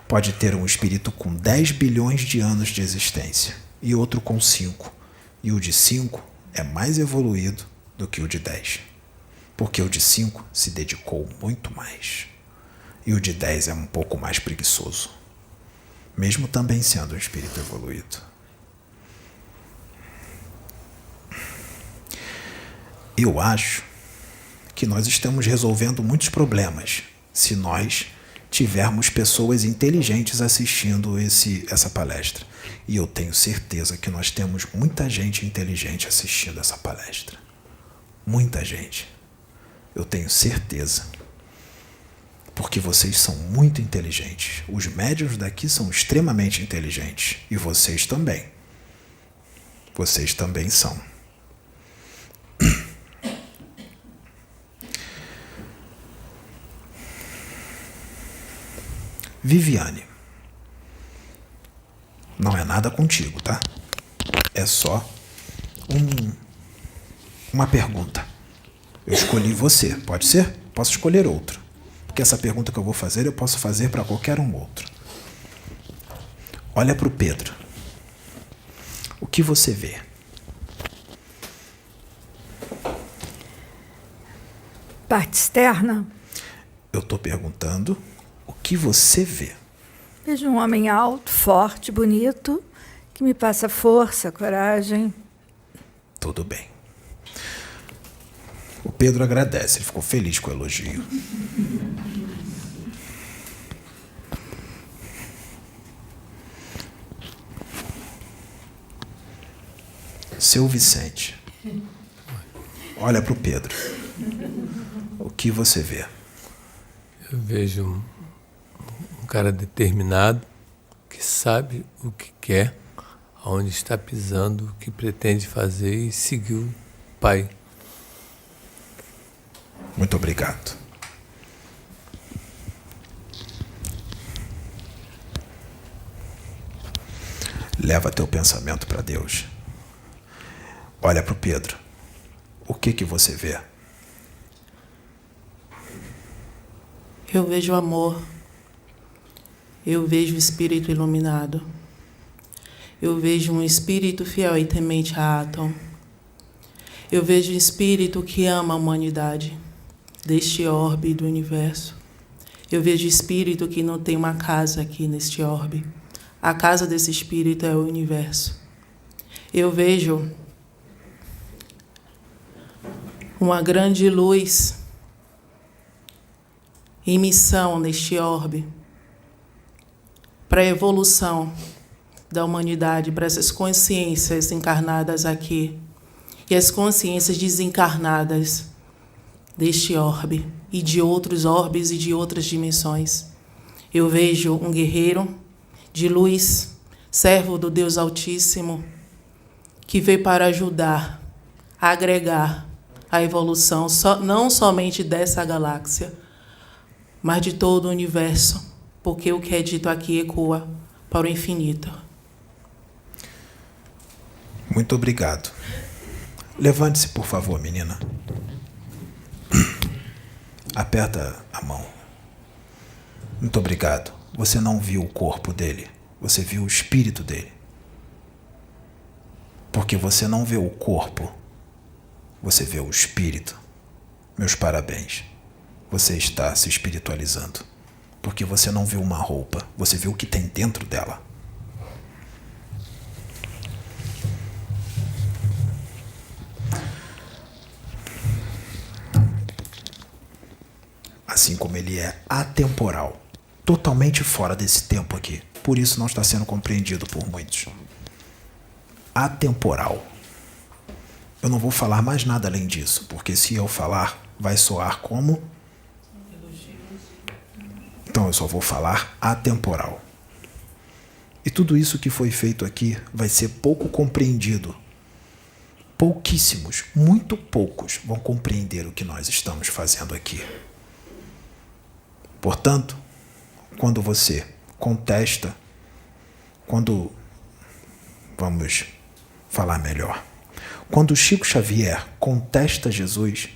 Pode ter um espírito com 10 bilhões de anos de existência e outro com 5. E o de 5 é mais evoluído do que o de 10. Porque o de 5 se dedicou muito mais. E o de 10 é um pouco mais preguiçoso. Mesmo também sendo um espírito evoluído. Eu acho que nós estamos resolvendo muitos problemas se nós tivermos pessoas inteligentes assistindo essa palestra. E eu tenho certeza que nós temos muita gente inteligente assistindo essa palestra. Muita gente. Eu tenho certeza. Porque vocês são muito inteligentes. Os médiuns daqui são extremamente inteligentes. E vocês também. Vocês também são. Viviane. Não é nada contigo, tá? É só uma pergunta. Eu escolhi você, pode ser? Posso escolher outro. Porque essa pergunta que eu vou fazer, eu posso fazer para qualquer um outro. Olha para o Pedro. O que você vê? Parte externa? Eu estou perguntando o que você vê. Vejo um homem alto, forte, bonito, que me passa força, coragem. Tudo bem. O Pedro agradece, ele ficou feliz com o elogio. Seu Vicente, olha para o Pedro. O que você vê? Eu vejo um cara determinado, que sabe o que quer, aonde está pisando, o que pretende fazer e seguir o pai. Muito obrigado. Leva teu pensamento para Deus. Olha para o Pedro. O que você vê? Eu vejo amor. Eu vejo o espírito iluminado. Eu vejo um espírito fiel e temente a Atom. Eu vejo um espírito que ama a humanidade, deste orbe do universo. Eu vejo espírito que não tem uma casa aqui neste orbe. A casa desse espírito é o universo. Eu vejo uma grande luz em missão neste orbe para a evolução da humanidade, para essas consciências encarnadas aqui e as consciências desencarnadas deste orbe e de outros orbes e de outras dimensões. Eu vejo um guerreiro de luz, servo do Deus Altíssimo, que veio para ajudar a agregar a evolução não somente dessa galáxia, mas de todo o universo, porque o que é dito aqui ecoa para o infinito. Muito obrigado. Levante-se, por favor, menina. Aperta a mão. Muito obrigado. Você não viu o corpo dele, você viu o espírito dele. Porque você não vê o corpo, você vê o espírito. Meus parabéns. Você está se espiritualizando. Porque você não viu uma roupa, você viu o que tem dentro dela. Assim como ele é atemporal, totalmente fora desse tempo aqui. Por isso não está sendo compreendido por muitos. Atemporal. Eu não vou falar mais nada além disso, porque se eu falar, vai soar como... Então eu só vou falar atemporal. E tudo isso que foi feito aqui vai ser pouco compreendido. Pouquíssimos, muito poucos vão compreender o que nós estamos fazendo aqui. Portanto, quando você contesta, vamos falar melhor. Quando Chico Xavier contesta Jesus,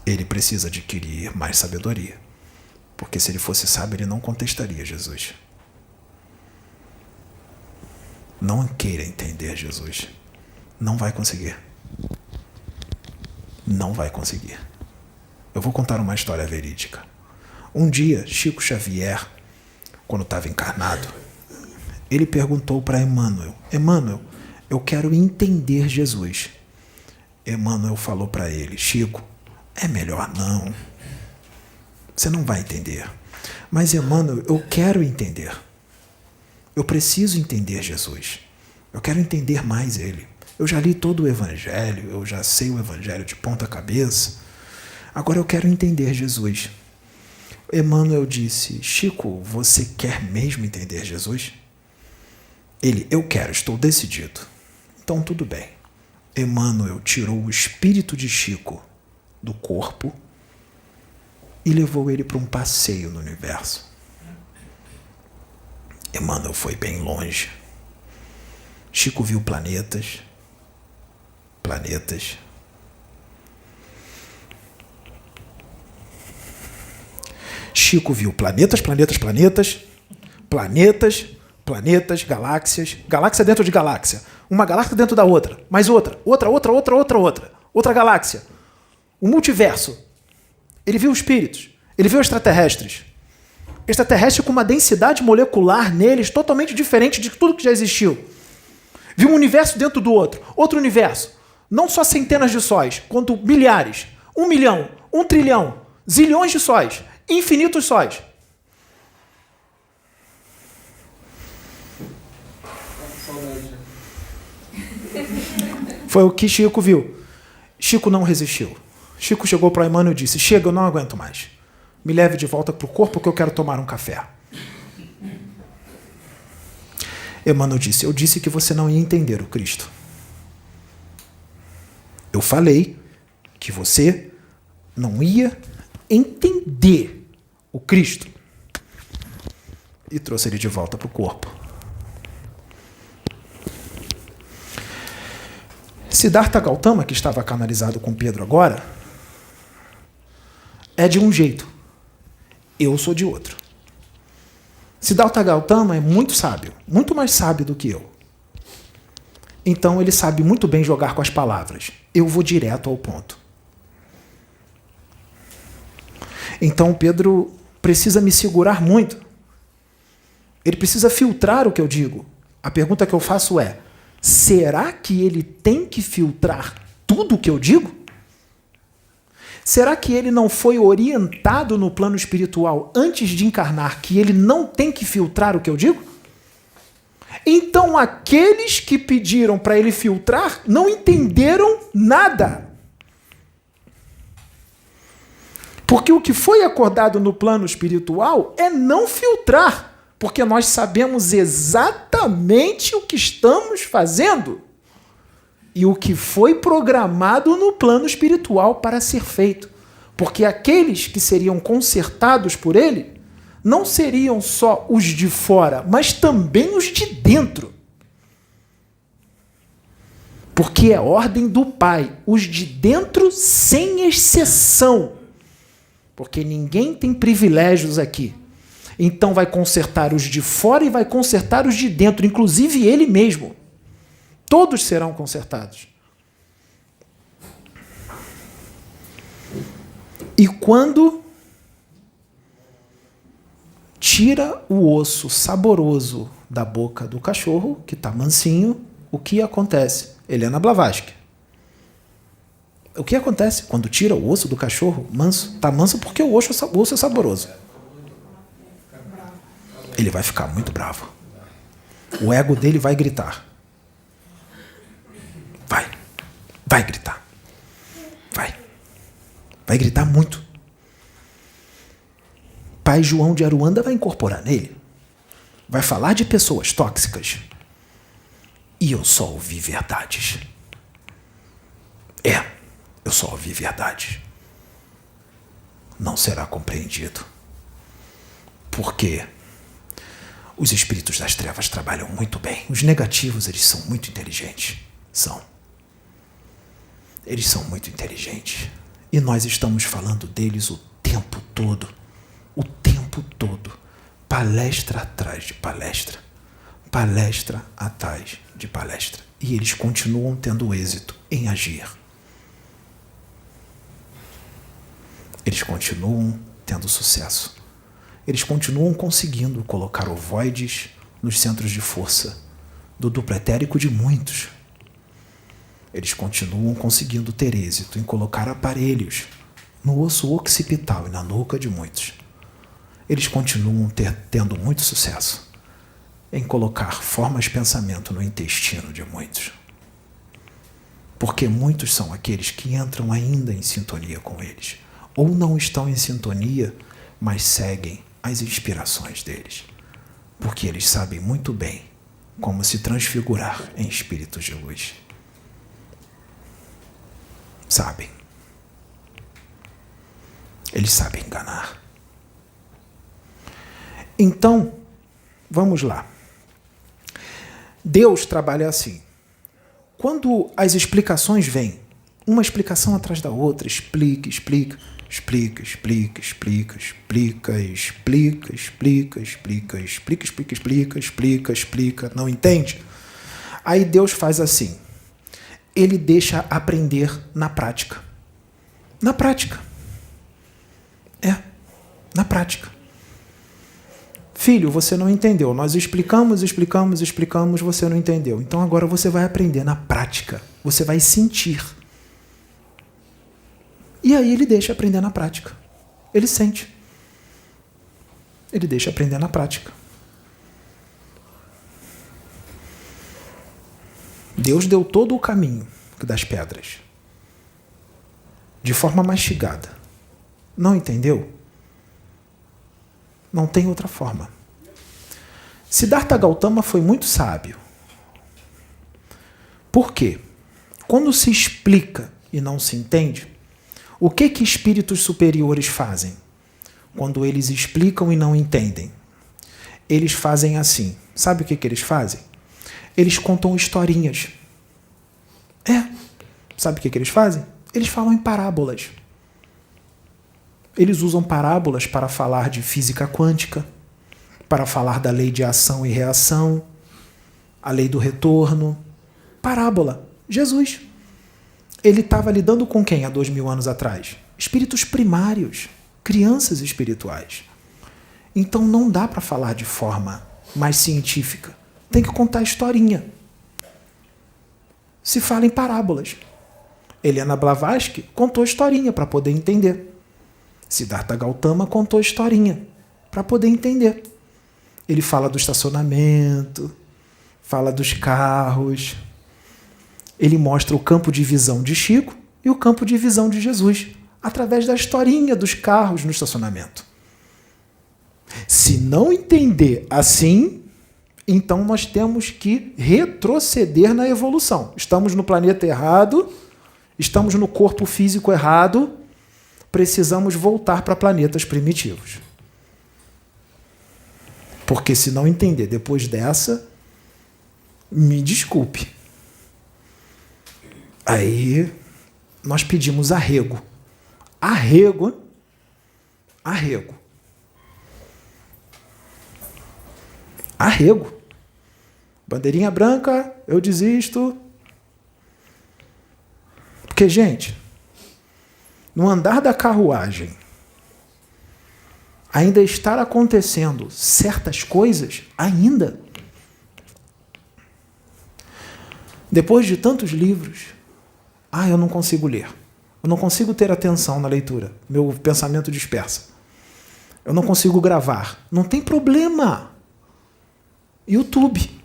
ele precisa adquirir mais sabedoria. Porque se ele fosse sábio, ele não contestaria Jesus. Não queira entender Jesus. Não vai conseguir. Não vai conseguir. Eu vou contar uma história verídica. Um dia, Chico Xavier, quando estava encarnado, ele perguntou para Emmanuel: Emmanuel, eu quero entender Jesus. Emmanuel falou para ele: Chico, é melhor não. Você não vai entender. Mas, Emmanuel, eu quero entender. Eu preciso entender Jesus. Eu quero entender mais ele. Eu já li todo o Evangelho, eu já sei o Evangelho de ponta cabeça. Agora eu quero entender Jesus. Emmanuel disse: Chico, você quer mesmo entender Jesus? Ele: eu quero, estou decidido. Então tudo bem. Emmanuel tirou o espírito de Chico do corpo e levou ele para um passeio no universo. Emmanuel foi bem longe. Chico viu planetas. Chico viu planetas, galáxias, galáxia dentro de galáxia, uma galáxia dentro da outra, mais outra galáxia, o multiverso. Ele viu espíritos, ele viu extraterrestres com uma densidade molecular neles totalmente diferente de tudo que já existiu. Viu um universo dentro do outro universo, não só centenas de sóis, quanto milhares, 1 milhão, 1 trilhão, zilhões de sóis, infinitos sóis. Foi o que Chico viu. Chico não resistiu. Chico chegou para Emmanuel e disse: chega, eu não aguento mais. Me leve de volta para o corpo que eu quero tomar um café. Emmanuel disse: eu disse que você não ia entender o Cristo. Eu falei que você não ia entender o Cristo. E trouxe ele de volta para o corpo. Siddhartha Gautama, que estava canalizado com Pedro agora, é de um jeito. Eu sou de outro. Siddhartha Gautama é muito sábio, muito mais sábio do que eu. Então ele sabe muito bem jogar com as palavras. Eu vou direto ao ponto. Então Pedro precisa me segurar muito. Ele precisa filtrar o que eu digo. A pergunta que eu faço é: será que ele tem que filtrar tudo o que eu digo? Será que ele não foi orientado no plano espiritual antes de encarnar que ele não tem que filtrar o que eu digo? Então aqueles que pediram para ele filtrar não entenderam nada. Porque o que foi acordado no plano espiritual é não filtrar, porque nós sabemos exatamente o que estamos fazendo e o que foi programado no plano espiritual para ser feito. Porque aqueles que seriam consertados por ele não seriam só os de fora, mas também os de dentro. Porque é ordem do Pai, os de dentro sem exceção. Porque ninguém tem privilégios aqui. Então vai consertar os de fora e vai consertar os de dentro, inclusive ele mesmo. Todos serão consertados. E quando tira o osso saboroso da boca do cachorro, que está mansinho, o que acontece? Helena Blavatsky. O que acontece quando tira o osso do cachorro manso? Está manso porque o osso é saboroso. Ele vai ficar muito bravo. O ego dele vai gritar. Vai gritar. Vai gritar muito. Pai João de Aruanda vai incorporar nele. Vai falar de pessoas tóxicas. E eu só ouvi verdades. Eu só ouvi verdades. Não será compreendido. Porque os espíritos das trevas trabalham muito bem. Os negativos, eles são muito inteligentes. Eles são muito inteligentes. E nós estamos falando deles o tempo todo. O tempo todo. Palestra atrás de palestra. Palestra atrás de palestra. E eles continuam tendo êxito em agir. Eles continuam tendo sucesso. Eles continuam conseguindo colocar ovoides nos centros de força do duplo etérico de muitos. Eles continuam conseguindo ter êxito em colocar aparelhos no osso occipital e na nuca de muitos. Eles continuam tendo muito sucesso em colocar formas de pensamento no intestino de muitos. Porque muitos são aqueles que entram ainda em sintonia com eles, ou não estão em sintonia, mas seguem as inspirações deles, porque eles sabem muito bem como se transfigurar em espíritos de luz. Sabem. Eles sabem enganar. Então, vamos lá. Deus trabalha assim. Quando as explicações vêm, uma explicação atrás da outra, explica, não entende? Aí Deus faz assim. Ele deixa aprender na prática. Na prática. Na prática. Filho, você não entendeu. Nós explicamos, você não entendeu. Então agora você vai aprender na prática. Você vai sentir. E aí ele deixa aprender na prática. Ele sente. Ele deixa aprender na prática. Deus deu todo o caminho das pedras. De forma mastigada. Não entendeu? Não tem outra forma. Siddhartha Gautama foi muito sábio. Por quê? Quando se explica e não se entende, o que espíritos superiores fazem? Quando eles explicam e não entendem? Eles fazem assim. Sabe o que eles fazem? Eles contam historinhas. Sabe o que eles fazem? Eles falam em parábolas. Eles usam parábolas para falar de física quântica, para falar da lei de ação e reação, a lei do retorno. Parábola. Jesus. Ele estava lidando com quem há 2000 anos atrás? Espíritos primários, crianças espirituais. Então não dá para falar de forma mais científica. Tem que contar historinha. Se fala em parábolas. Helena Blavatsky contou historinha para poder entender. Siddhartha Gautama contou historinha para poder entender. Ele fala do estacionamento, fala dos carros. Ele mostra o campo de visão de Chico e o campo de visão de Jesus, através da historinha dos carros no estacionamento. Se não entender assim, então nós temos que retroceder na evolução. Estamos no planeta errado, estamos no corpo físico errado, precisamos voltar para planetas primitivos. Porque se não entender depois dessa, me desculpe. Aí nós pedimos arrego. Arrego. Bandeirinha branca, eu desisto. Porque, gente, no andar da carruagem, ainda estar acontecendo certas coisas, ainda. Depois de tantos livros, eu não consigo ler. Eu não consigo ter atenção na leitura. Meu pensamento dispersa. Eu não consigo gravar. Não tem problema. YouTube.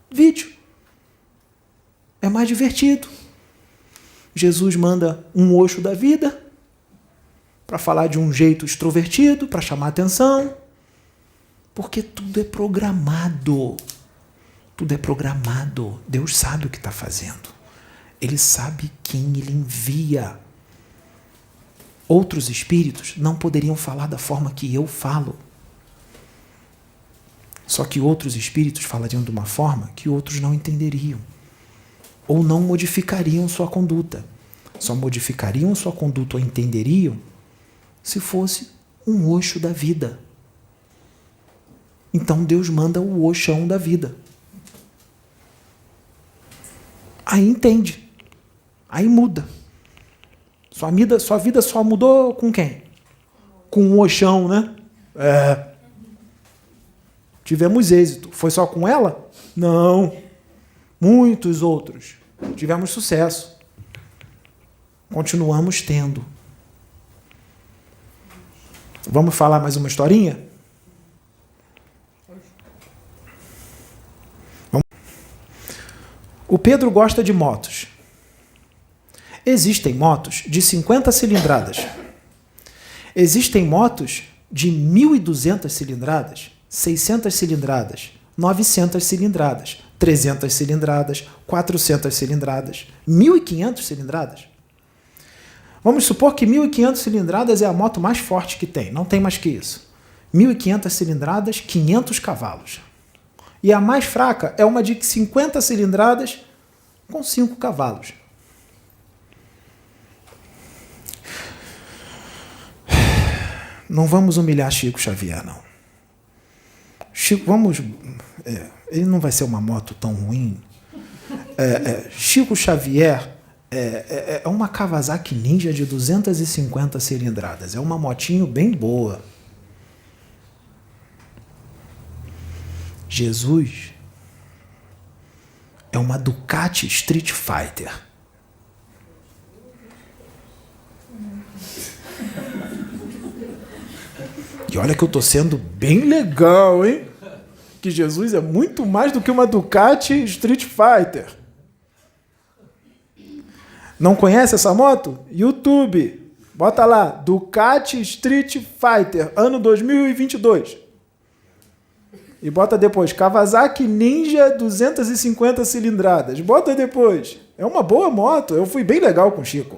Vídeo. É mais divertido. Jesus manda um Osho da vida para falar de um jeito extrovertido, para chamar atenção. Porque tudo é programado. Tudo é programado. Deus sabe o que está fazendo. Ele sabe quem ele envia. Outros espíritos não poderiam falar da forma que eu falo. Só que outros espíritos falariam de uma forma que outros não entenderiam. Ou não modificariam sua conduta. Só modificariam sua conduta ou entenderiam se fosse um Osho da vida. Então Deus manda o Oshão da vida. Aí entende. Aí muda. Sua vida só mudou com quem? Com o Oshão, né? Tivemos êxito. Foi só com ela? Não. Muitos outros. Tivemos sucesso. Continuamos tendo. Vamos falar mais uma historinha? O Pedro gosta de motos. Existem motos de 50 cilindradas. Existem motos de 1.200 cilindradas, 600 cilindradas, 900 cilindradas, 300 cilindradas, 400 cilindradas, 1.500 cilindradas. Vamos supor que 1.500 cilindradas é a moto mais forte que tem. Não tem mais que isso. 1.500 cilindradas, 500 cavalos. E a mais fraca é uma de 50 cilindradas com 5 cavalos. Não vamos humilhar Chico Xavier, não. Chico, ele não vai ser uma moto tão ruim. Chico Xavier é uma Kawasaki Ninja de 250 cilindradas. É uma motinho bem boa. Jesus é uma Ducati Street Fighter. E olha que eu estou sendo bem legal, hein? Que Jesus é muito mais do que uma Ducati Street Fighter. Não conhece essa moto? YouTube. Bota lá, Ducati Street Fighter, ano 2022. E bota depois, Kawasaki Ninja 250 cilindradas. Bota depois. É uma boa moto. Eu fui bem legal com o Chico.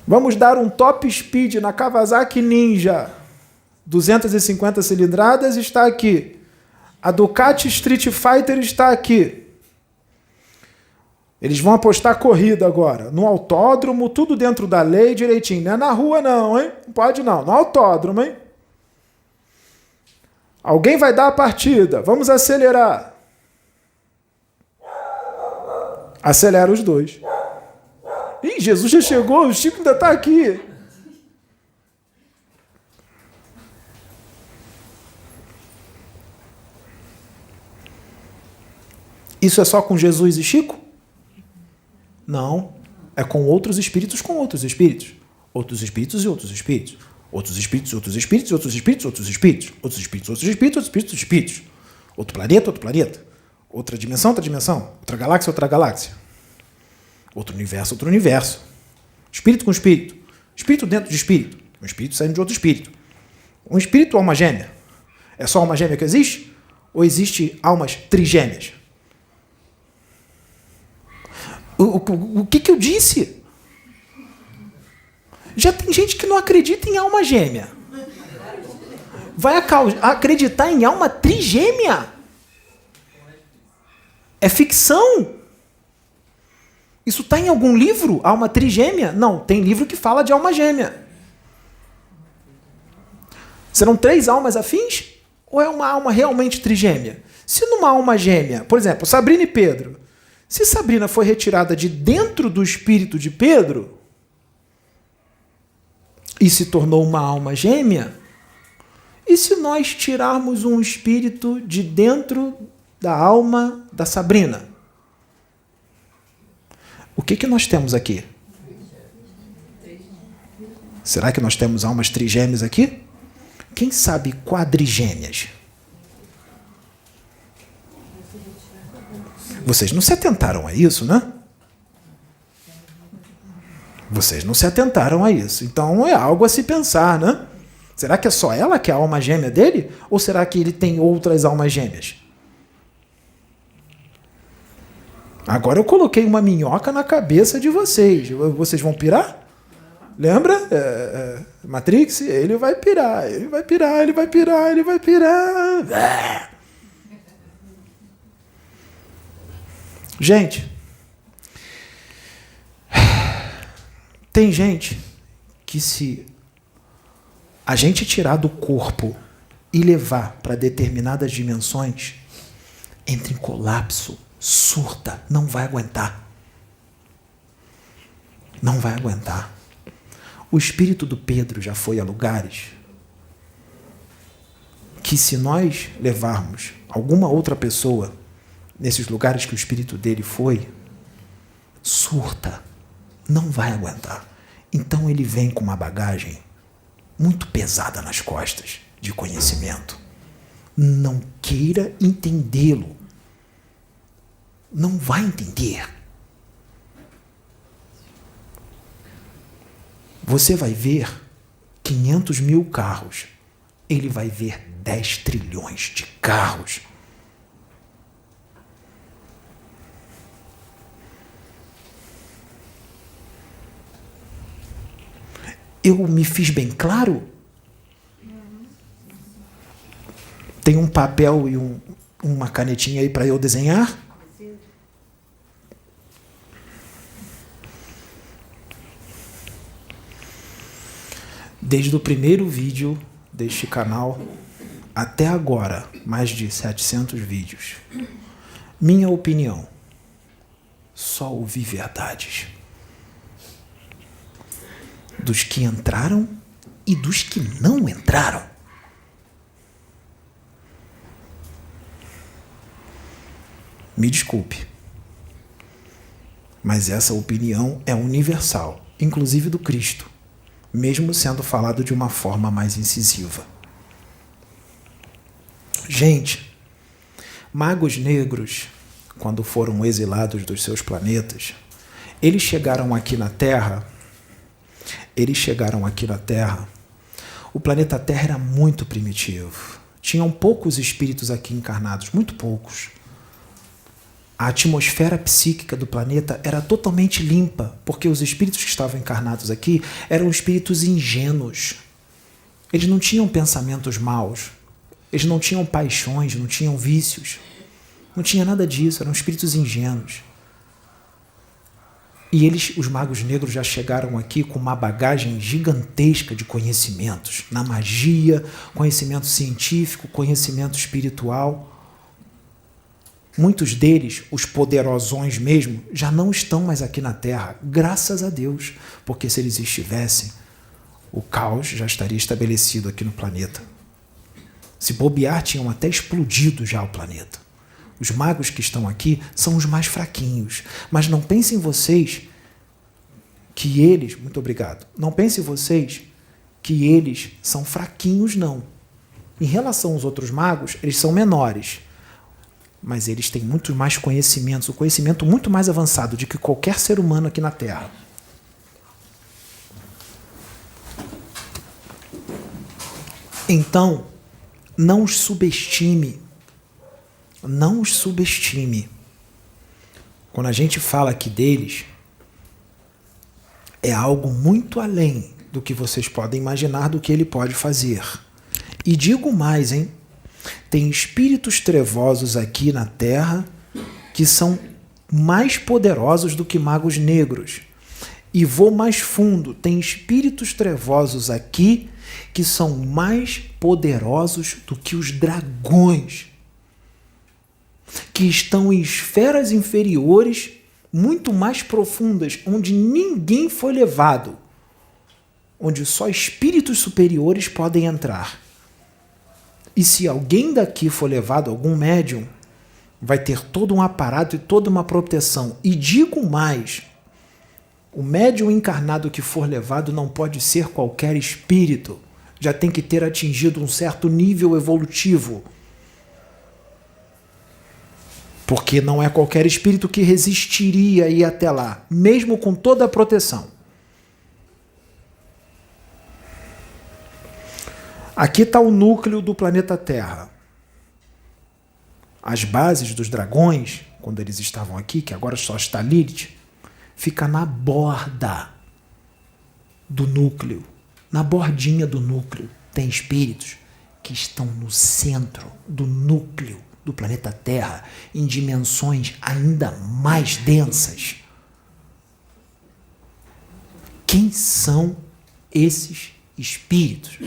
Vamos dar um top speed na Kawasaki Ninja 250 cilindradas, está aqui. A Ducati Street Fighter está aqui. Eles vão apostar corrida agora. No autódromo, tudo dentro da lei, direitinho. Não é na rua não, hein? Não pode não. No autódromo, hein? Alguém vai dar a partida. Vamos acelerar. Acelera os dois. Ih, Jesus já chegou, o Chico ainda está aqui. Isso é só com Jesus e Chico? Não. É com outros espíritos, com outros espíritos. Outros espíritos e outros espíritos. Outros espíritos, outros espíritos, outros espíritos, outros espíritos. Outros espíritos, outros espíritos, outros espíritos, outros espíritos. Outro planeta, outro planeta. Outra dimensão, outra dimensão. Outra galáxia, outra galáxia. Outro universo, outro universo. Espírito com espírito. Espírito dentro de espírito. Um espírito saindo de outro espírito. Um espírito, alma gêmea. É só alma gêmea que existe? Ou existe almas trigêmeas? O que eu disse? Já tem gente que não acredita em alma gêmea. Vai acreditar em alma trigêmea? É ficção? Isso está em algum livro? Alma trigêmea? Não, tem livro que fala de alma gêmea. Serão 3 almas afins? Ou é uma alma realmente trigêmea? Se numa alma gêmea, por exemplo, Sabrina e Pedro, se Sabrina foi retirada de dentro do espírito de Pedro e se tornou uma alma gêmea, e se nós tirarmos um espírito de dentro da alma da Sabrina? O que nós temos aqui? Será que nós temos almas trigêmeas aqui? Quem sabe quadrigêmeas? Vocês não se atentaram a isso, né? Vocês não se atentaram a isso. Então é algo a se pensar, né? Será que é só ela que é a alma gêmea dele? Ou será que ele tem outras almas gêmeas? Agora eu coloquei uma minhoca na cabeça de vocês. Vocês vão pirar? Lembra? Matrix? Ele vai pirar, ele vai pirar, ele vai pirar, ele vai pirar. Gente, tem gente que se a gente tirar do corpo e levar para determinadas dimensões, entra em colapso, surta, não vai aguentar. Não vai aguentar. O espírito do Pedro já foi a lugares que, se nós levarmos alguma outra pessoa nesses lugares que o espírito dele foi, surta, não vai aguentar. Então ele vem com uma bagagem muito pesada nas costas de conhecimento. Não queira entendê-lo. Não vai entender. Você vai ver 500 mil carros. Ele vai ver 10 trilhões de carros. Eu me fiz bem claro? Tem um papel e uma canetinha aí para eu desenhar? Desde o primeiro vídeo deste canal até agora, mais de 700 vídeos. Minha opinião, só ouvi verdades. Dos que entraram e dos que não entraram. Me desculpe, mas essa opinião é universal, inclusive do Cristo, mesmo sendo falado de uma forma mais incisiva. Gente, magos negros, quando foram exilados dos seus planetas, eles chegaram aqui na Terra. O planeta Terra era muito primitivo. Tinham poucos espíritos aqui encarnados, muito poucos. A atmosfera psíquica do planeta era totalmente limpa, porque os espíritos que estavam encarnados aqui eram espíritos ingênuos. Eles não tinham pensamentos maus, eles não tinham paixões, não tinham vícios, não tinha nada disso, eram espíritos ingênuos. E eles, os magos negros, já chegaram aqui com uma bagagem gigantesca de conhecimentos, na magia, conhecimento científico, conhecimento espiritual. Muitos deles, os poderosões mesmo, já não estão mais aqui na Terra, graças a Deus, porque se eles estivessem, o caos já estaria estabelecido aqui no planeta. Se bobear, tinham até explodido já o planeta. Os magos que estão aqui são os mais fraquinhos, mas não pensem vocês que eles, muito obrigado, não pensem vocês que eles são fraquinhos, não. Em relação aos outros magos, eles são menores, mas eles têm muito mais conhecimentos, um conhecimento muito mais avançado do que qualquer ser humano aqui na Terra. Então, não os subestime. Não os subestime. Quando a gente fala aqui deles, é algo muito além do que vocês podem imaginar do que ele pode fazer. E digo mais, hein? Tem espíritos trevosos aqui na Terra que são mais poderosos do que magos negros. E vou mais fundo, tem espíritos trevosos aqui que são mais poderosos do que os dragões, que estão em esferas inferiores, muito mais profundas, onde ninguém foi levado, onde só espíritos superiores podem entrar. E se alguém daqui for levado, algum médium, vai ter todo um aparato e toda uma proteção. E digo mais, o médium encarnado que for levado não pode ser qualquer espírito, já tem que ter atingido um certo nível evolutivo. Porque não é qualquer espírito que resistiria a ir até lá, mesmo com toda a proteção. Aqui está o núcleo do planeta Terra. As bases dos dragões, quando eles estavam aqui, que agora só está Lilith, fica na borda do núcleo. Na bordinha do núcleo tem espíritos que estão no centro do núcleo do planeta Terra, em dimensões ainda mais densas. Quem são esses espíritos?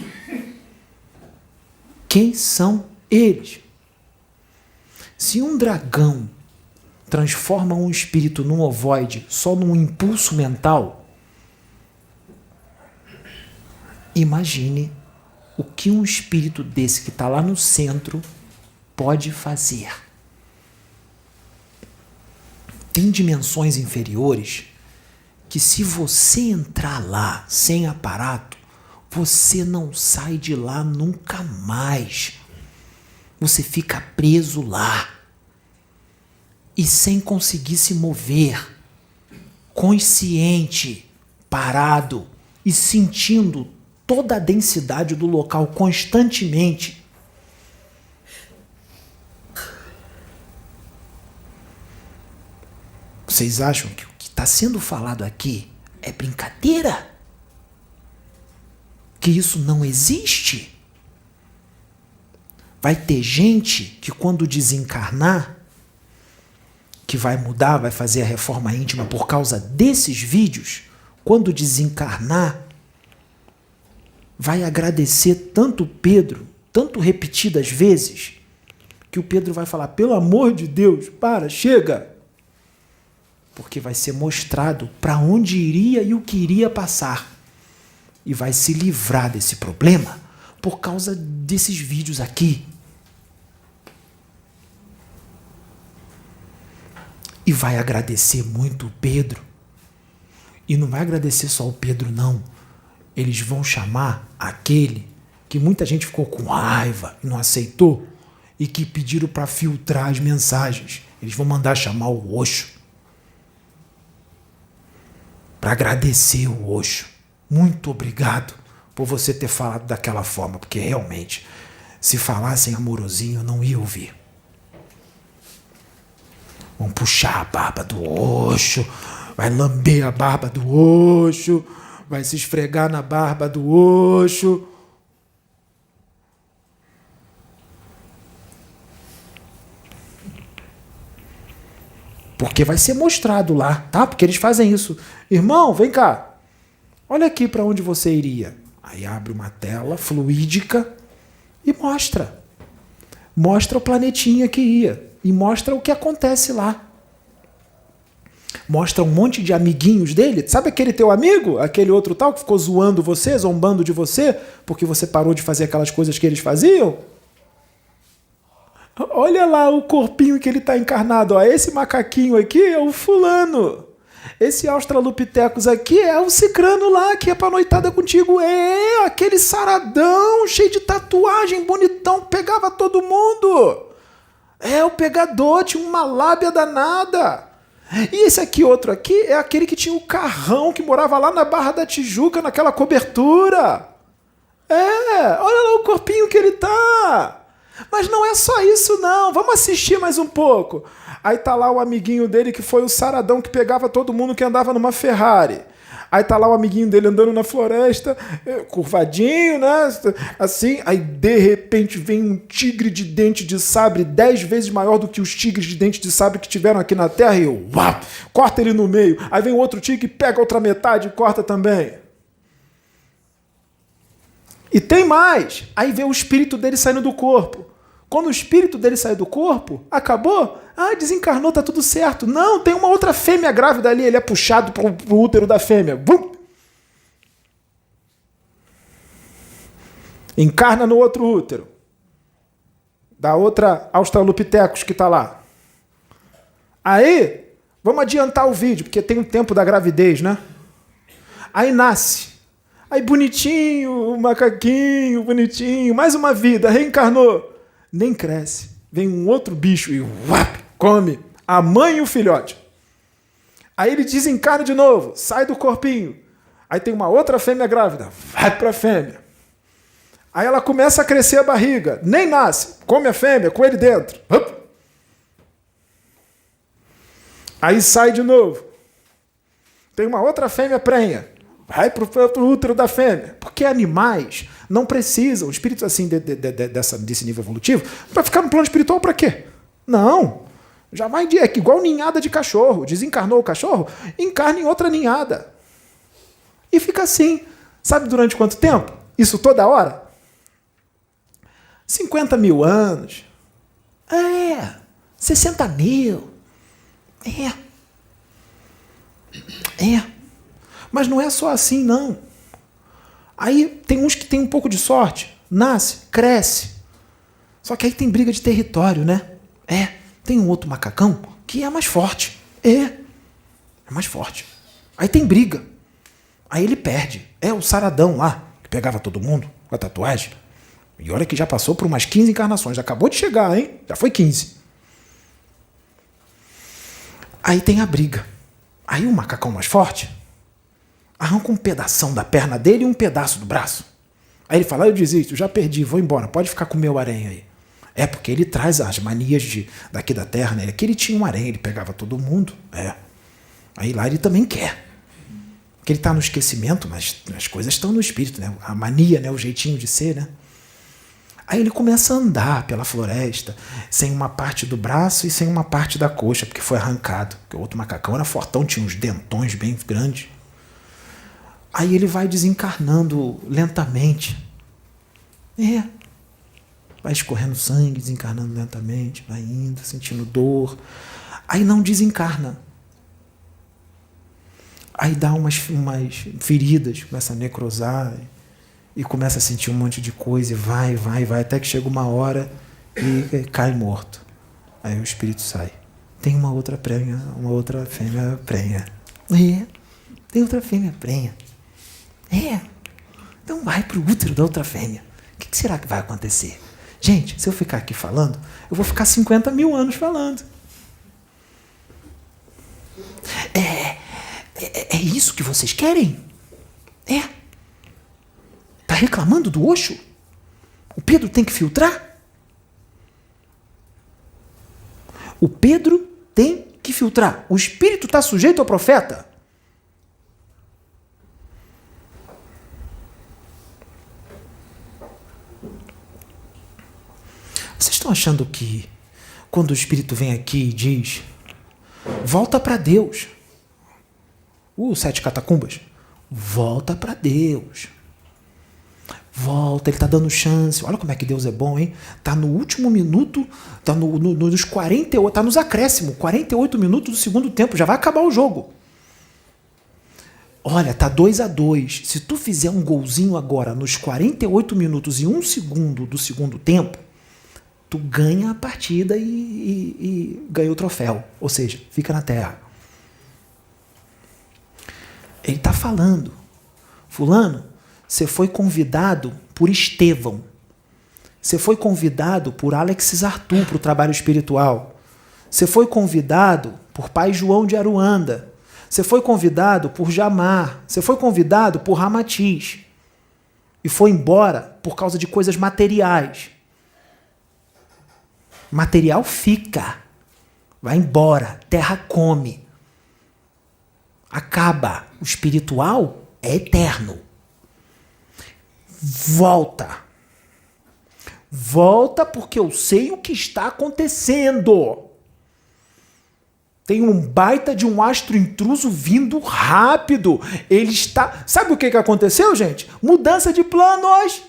Quem são eles? Se um dragão transforma um espírito num ovoide só num impulso mental, imagine o que um espírito desse que está lá no centro pode fazer. Tem dimensões inferiores que, se você entrar lá sem aparato, você não sai de lá nunca mais. Você fica preso lá. E sem conseguir se mover. Consciente, parado e sentindo toda a densidade do local constantemente. Vocês acham que o que está sendo falado aqui é brincadeira? Que isso não existe? Vai ter gente que quando desencarnar, que vai mudar, vai fazer a reforma íntima por causa desses vídeos, quando desencarnar, vai agradecer tanto Pedro, tanto repetidas vezes, que o Pedro vai falar, pelo amor de Deus, chega! Porque vai ser mostrado para onde iria e o que iria passar. E vai se livrar desse problema por causa desses vídeos aqui. E vai agradecer muito o Pedro. E não vai agradecer só o Pedro, não. Eles vão chamar aquele que muita gente ficou com raiva e não aceitou e que pediram para filtrar as mensagens. Eles vão mandar chamar o Osho. Para agradecer o Osho. Muito obrigado por você ter falado daquela forma, porque realmente, se falassem amorosinho, eu não ia ouvir. Vão puxar a barba do Osho, vai lamber a barba do Osho, vai se esfregar na barba do Osho. Porque vai ser mostrado lá, tá? Porque eles fazem isso. Irmão, vem cá. Olha aqui para onde você iria. Aí abre uma tela fluídica e mostra. Mostra o planetinha que ia. E mostra o que acontece lá. Mostra um monte de amiguinhos dele. Sabe aquele teu amigo? Aquele outro tal que ficou zoando você, zombando de você, porque você parou de fazer aquelas coisas que eles faziam? Olha lá o corpinho que ele está encarnado. Ó. Esse macaquinho aqui é o fulano. Esse Australopithecus aqui é o cicrano lá, que é pra noitada contigo. É, aquele saradão, cheio de tatuagem, bonitão, que pegava todo mundo. É o pegador, tinha uma lábia danada. E esse aqui, outro aqui, é aquele que tinha o carrão, que morava lá na Barra da Tijuca, naquela cobertura. É, olha lá o corpinho que ele tá. Mas não é só isso, não. Vamos assistir mais um pouco. Aí tá lá o amiguinho dele, que foi o saradão que pegava todo mundo que andava numa Ferrari. Aí tá lá o amiguinho dele andando na floresta, curvadinho, né? Assim, aí de repente vem um tigre de dente de sabre 10 vezes maior do que os tigres de dente de sabre que tiveram aqui na Terra e corta ele no meio. Aí vem outro tigre, pega a outra metade e corta também. E tem mais. Aí vem o espírito dele saindo do corpo. Quando o espírito dele sai do corpo, acabou? Desencarnou, tá tudo certo. Não, tem uma outra fêmea grávida ali, ele é puxado pro útero da fêmea. Bum! Encarna no outro útero. Da outra Australopithecus que tá lá. Aí, vamos adiantar o vídeo, porque tem um tempo da gravidez, né? Aí nasce. Aí bonitinho, macaquinho, bonitinho, mais uma vida, reencarnou. Nem cresce. Vem um outro bicho e come a mãe e o filhote. Aí ele desencarna de novo, sai do corpinho. Aí tem uma outra fêmea grávida, vai para a fêmea. Aí ela começa a crescer a barriga, nem nasce, come a fêmea com ele dentro. Aí sai de novo. Tem uma outra fêmea prenha. Vai para o útero da fêmea. Porque animais não precisam, espíritos assim desse nível evolutivo, para ficar no plano espiritual para quê? Não. Já vai igual ninhada de cachorro. Desencarnou o cachorro, encarna em outra ninhada. E fica assim. Sabe durante quanto tempo? Isso toda hora? 50 mil anos. 60 mil. Mas não é só assim, não. Aí tem uns que tem um pouco de sorte. Nasce, cresce. Só que aí tem briga de território, né? Tem um outro macacão que é mais forte. É mais forte. Aí tem briga. Aí ele perde. É o saradão lá, que pegava todo mundo com a tatuagem. E olha que já passou por umas 15 encarnações. Já acabou de chegar, hein? Já foi 15. Aí tem a briga. Aí o macacão mais forte arranca um pedação da perna dele e um pedaço do braço. Aí ele fala, eu desisto, já perdi, vou embora, pode ficar com o meu harém aí. É porque ele traz as manias daqui da Terra, né? Aqui ele tinha um harém, ele pegava todo mundo. Aí lá ele também quer. Porque ele está no esquecimento, mas as coisas estão no espírito, né? A mania, né? O jeitinho de ser, né? Aí ele começa a andar pela floresta, sem uma parte do braço e sem uma parte da coxa, porque foi arrancado. Porque o outro macacão era fortão, tinha uns dentões bem grandes. Aí ele vai desencarnando lentamente. Vai escorrendo sangue, desencarnando lentamente, vai indo, sentindo dor. Aí não desencarna. Aí dá umas feridas, começa a necrosar e começa a sentir um monte de coisa e vai, até que chega uma hora e cai morto. Aí o espírito sai. Tem uma outra fêmea prenha. Tem outra fêmea prenha. Então vai pro útero da outra fêmea. O que será que vai acontecer? Gente, se eu ficar aqui falando, eu vou ficar 50 mil anos falando. É isso que vocês querem? Tá reclamando do Osho? O Pedro tem que filtrar? O Pedro tem que filtrar. O espírito está sujeito ao profeta? Vocês estão achando que quando o espírito vem aqui e diz volta para Deus, 7 catacumbas, volta para Deus, volta, ele está dando chance, olha como é que Deus é bom, hein? Está no último minuto, está nos 48, está nos acréscimos, 48 minutos do segundo tempo, já vai acabar o jogo. Olha, tá 2-2, se tu fizer um golzinho agora nos 48 minutos e 1 segundo do segundo tempo, tu ganha a partida e ganha o troféu. Ou seja, fica na terra. Ele está falando. Fulano, você foi convidado por Estevão. Você foi convidado por Alexis Arthur para o trabalho espiritual. Você foi convidado por Pai João de Aruanda. Você foi convidado por Jamar. Você foi convidado por Ramatiz. E foi embora por causa de coisas materiais. Material fica, vai embora, terra come, acaba. O espiritual é eterno. Volta porque eu sei o que está acontecendo. Tem um baita de um astro intruso vindo rápido. Ele está... Sabe o que aconteceu, gente? Mudança de planos.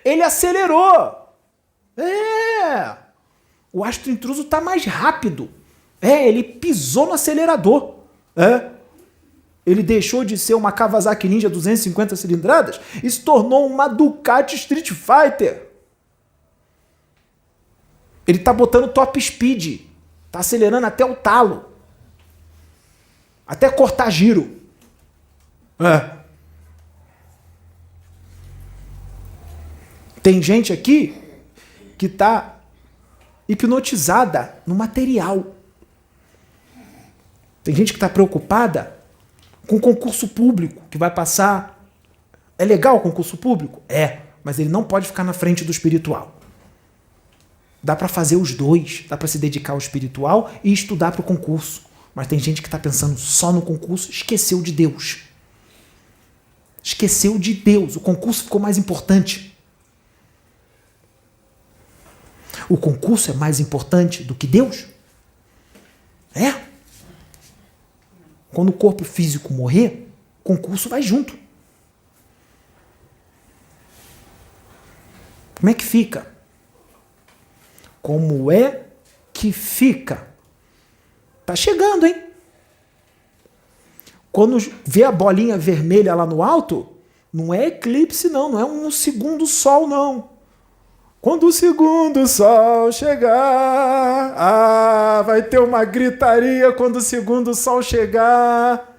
Ele acelerou. O astro intruso está mais rápido. Ele pisou no acelerador. Ele deixou de ser uma Kawasaki Ninja 250 cilindradas e se tornou uma Ducati Street Fighter. Ele está botando top speed. Está acelerando até o talo. Até cortar giro. Tem gente aqui que está hipnotizada no material. Tem gente que está preocupada com concurso público que vai passar. É legal o concurso público? Mas ele não pode ficar na frente do espiritual. Dá para fazer os dois, dá para se dedicar ao espiritual e estudar para o concurso. Mas tem gente que está pensando só no concurso, esqueceu de Deus. O concurso ficou mais importante. O concurso é mais importante do que Deus? Quando o corpo físico morrer, o concurso vai junto. Como é que fica? Tá chegando, hein? Quando vê a bolinha vermelha lá no alto, não é eclipse, não é um segundo sol, não. Quando o segundo sol chegar, vai ter uma gritaria quando o segundo sol chegar.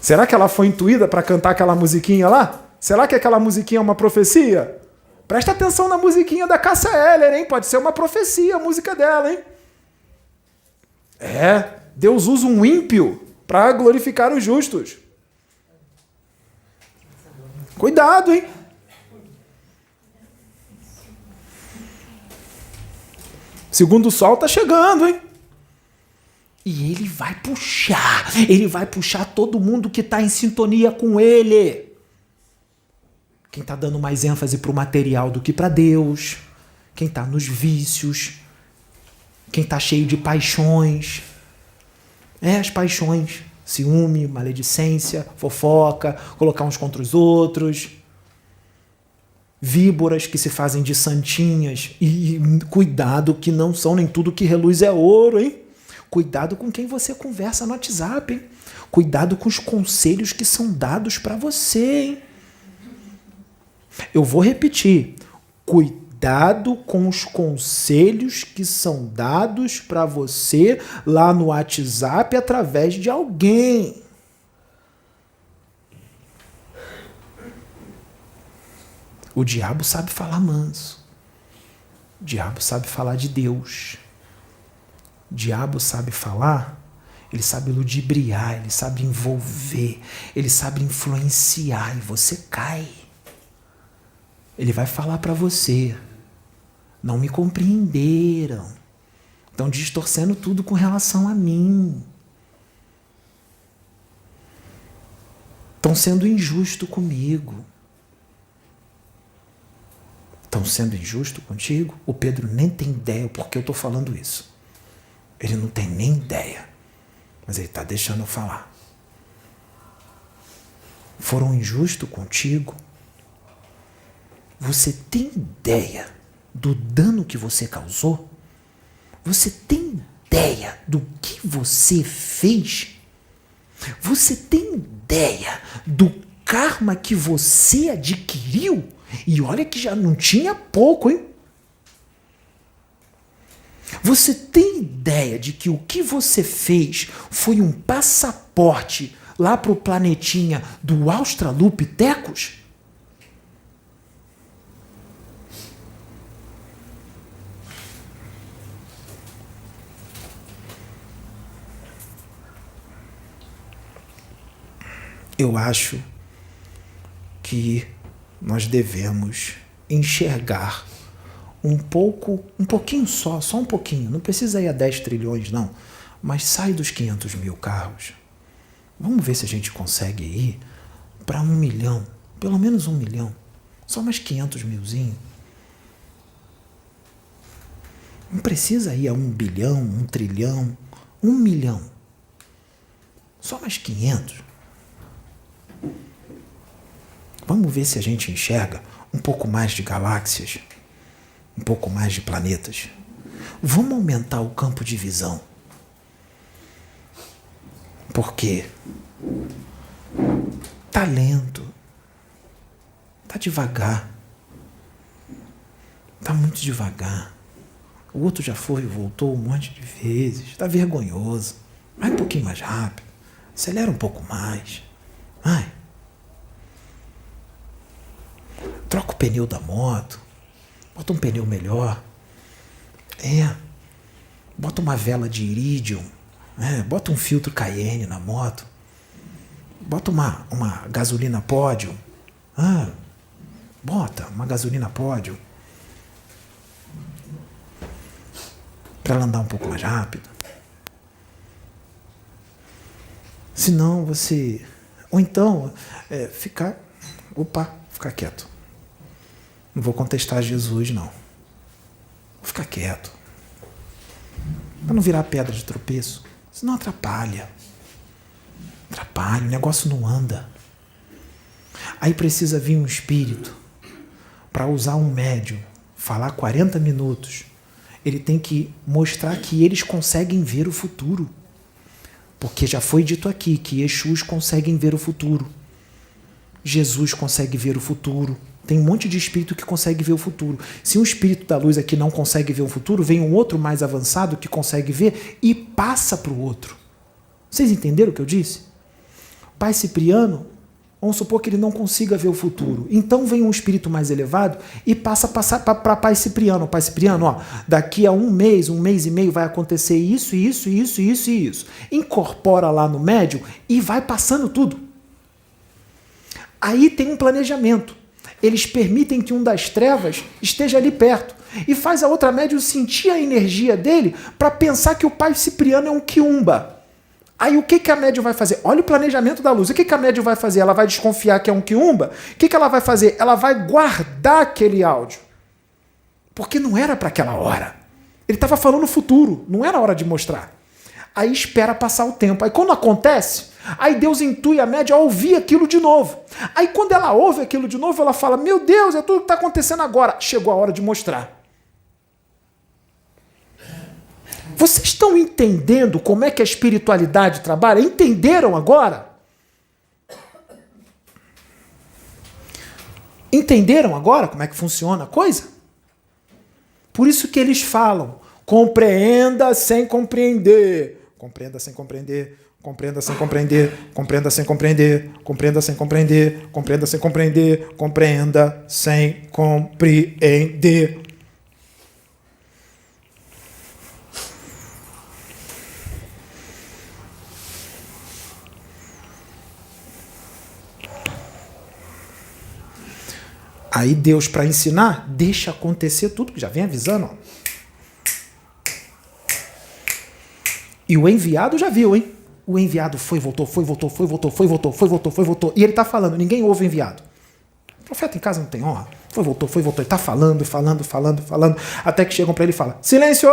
Será que ela foi intuída para cantar aquela musiquinha lá? Será que aquela musiquinha é uma profecia? Presta atenção na musiquinha da Cássia Eller, hein? Pode ser uma profecia a música dela, hein? Deus usa um ímpio para glorificar os justos. Cuidado, hein? Segundo o sol tá chegando, hein? E ele vai puxar todo mundo que está em sintonia com ele. Quem está dando mais ênfase para o material do que para Deus, quem está nos vícios, quem está cheio de paixões. As paixões, ciúme, maledicência, fofoca, colocar uns contra os outros, víboras que se fazem de santinhas. E cuidado que não são nem tudo que reluz é ouro, hein? Cuidado com quem você conversa no WhatsApp, hein? Cuidado com os conselhos que são dados para você, hein? Eu vou repetir. Cuidado com os conselhos que são dados para você lá no WhatsApp através de alguém. O diabo sabe falar manso. O diabo sabe falar de Deus. O diabo sabe falar, ele sabe ludibriar, ele sabe envolver, ele sabe influenciar e você cai. Ele vai falar para você, não me compreenderam, estão distorcendo tudo com relação a mim. Estão sendo injusto comigo. Estão sendo injusto contigo? O Pedro nem tem ideia por que eu estou falando isso. Ele não tem nem ideia, mas ele está deixando eu falar. Foram injustos contigo? Você tem ideia do dano que você causou? Você tem ideia do que você fez? Você tem ideia do karma que você adquiriu? E olha que já não tinha pouco, hein? Você tem ideia de que o que você fez foi um passaporte lá para o planetinha do Australopithecus? Eu acho que nós devemos enxergar um pouquinho só um pouquinho, não precisa ir a 10 trilhões não, mas sai dos 500 mil carros. Vamos ver se a gente consegue ir para 1 milhão, pelo menos 1 milhão, só mais 500 milzinho. Não precisa ir a 1 bilhão, 1 trilhão, 1 milhão, só mais 500. Vamos ver se a gente enxerga um pouco mais de galáxias, um pouco mais de planetas. Vamos aumentar o campo de visão. Porque tá lento, tá devagar, tá muito devagar. O outro já foi e voltou um monte de vezes, tá vergonhoso. Vai um pouquinho mais rápido, acelera um pouco mais. Vai. Troca o pneu da moto, bota um pneu melhor. Bota uma vela de iridium, bota um filtro Cayenne na moto, bota uma gasolina Podium. Bota uma gasolina Podium para ela andar um pouco mais rápido. Senão você... Ou então, ficar quieto. Não vou contestar Jesus, não. Vou ficar quieto. Para não virar pedra de tropeço. Senão atrapalha. O negócio não anda. Aí precisa vir um espírito para usar um médium, falar 40 minutos. Ele tem que mostrar que eles conseguem ver o futuro. Porque já foi dito aqui que Exus conseguem ver o futuro. Jesus consegue ver o futuro. Tem um monte de espírito que consegue ver o futuro. Se um espírito da luz aqui não consegue ver o futuro, vem um outro mais avançado que consegue ver e passa para o outro. Vocês entenderam o que eu disse? Pai Cipriano, vamos supor que ele não consiga ver o futuro. Então vem um espírito mais elevado e passa para Pai Cipriano. Pai Cipriano, ó, daqui a um mês e meio vai acontecer isso, isso, isso, isso e isso. Incorpora lá no médium e vai passando tudo. Aí tem um planejamento. Eles permitem que um das trevas esteja ali perto e faz a outra médium sentir a energia dele para pensar que o Pai Cipriano é um quiumba. Aí o que a médium vai fazer? Olha o planejamento da luz. O que a médium vai fazer? Ela vai desconfiar que é um quiumba? O que ela vai fazer? Ela vai guardar aquele áudio. Porque não era para aquela hora. Ele estava falando no futuro, não era hora de mostrar. Aí espera passar o tempo. Aí quando acontece, aí Deus intui a médium a ouvir aquilo de novo. Aí quando ela ouve aquilo de novo, ela fala, meu Deus, é tudo que está acontecendo agora. Chegou a hora de mostrar. Vocês estão entendendo como é que a espiritualidade trabalha? Entenderam agora? Entenderam agora como é que funciona a coisa? Por isso que eles falam, compreenda sem compreender. Compreenda sem compreender. Compreenda sem compreender. Compreenda sem compreender. Compreenda sem compreender. Compreenda sem compreender. Compreenda sem compreender. Aí Deus, para ensinar, deixa acontecer tudo, que já vem avisando. Ó. E o enviado já viu, hein? O enviado foi, voltou, foi, voltou, foi, voltou, foi, voltou, foi, voltou, foi, voltou. E ele está falando, ninguém ouve o enviado. O profeta em casa não tem honra. Foi, voltou, foi, voltou. Ele está falando, falando, falando, falando, até que chegam para ele e falam, silêncio!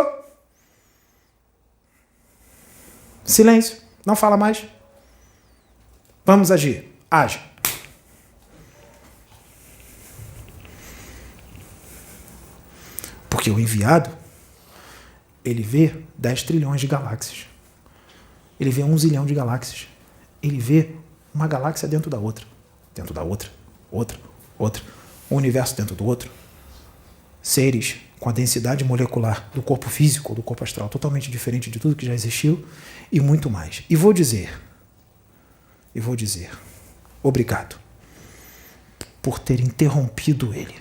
Silêncio, não fala mais. Vamos agir. Age. Porque o enviado, ele vê 10 trilhões de galáxias. Ele vê 1 zilhão de galáxias. Ele vê uma galáxia dentro da outra. Dentro da outra, outra, outra. Um universo dentro do outro. Seres com a densidade molecular do corpo físico, do corpo astral, totalmente diferente de tudo que já existiu e muito mais. E vou dizer, obrigado por ter interrompido ele.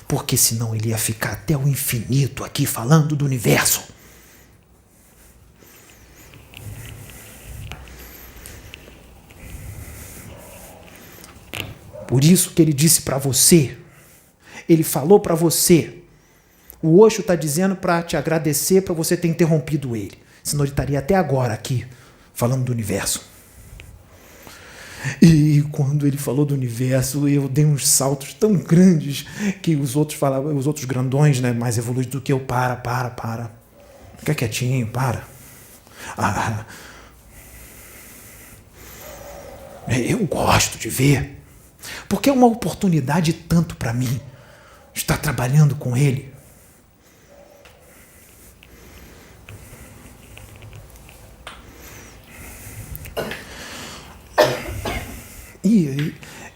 Porque senão ele ia ficar até o infinito aqui falando do universo. Por isso que ele disse para você, ele falou para você, o Osho está dizendo para te agradecer para você ter interrompido ele. Senão ele estaria até agora aqui falando do universo. E quando ele falou do universo, eu dei uns saltos tão grandes que os outros falavam, os outros grandões, né, mais evoluídos do que eu, para. Fica quietinho, para. Eu gosto de ver, porque é uma oportunidade tanto para mim estar trabalhando com ele.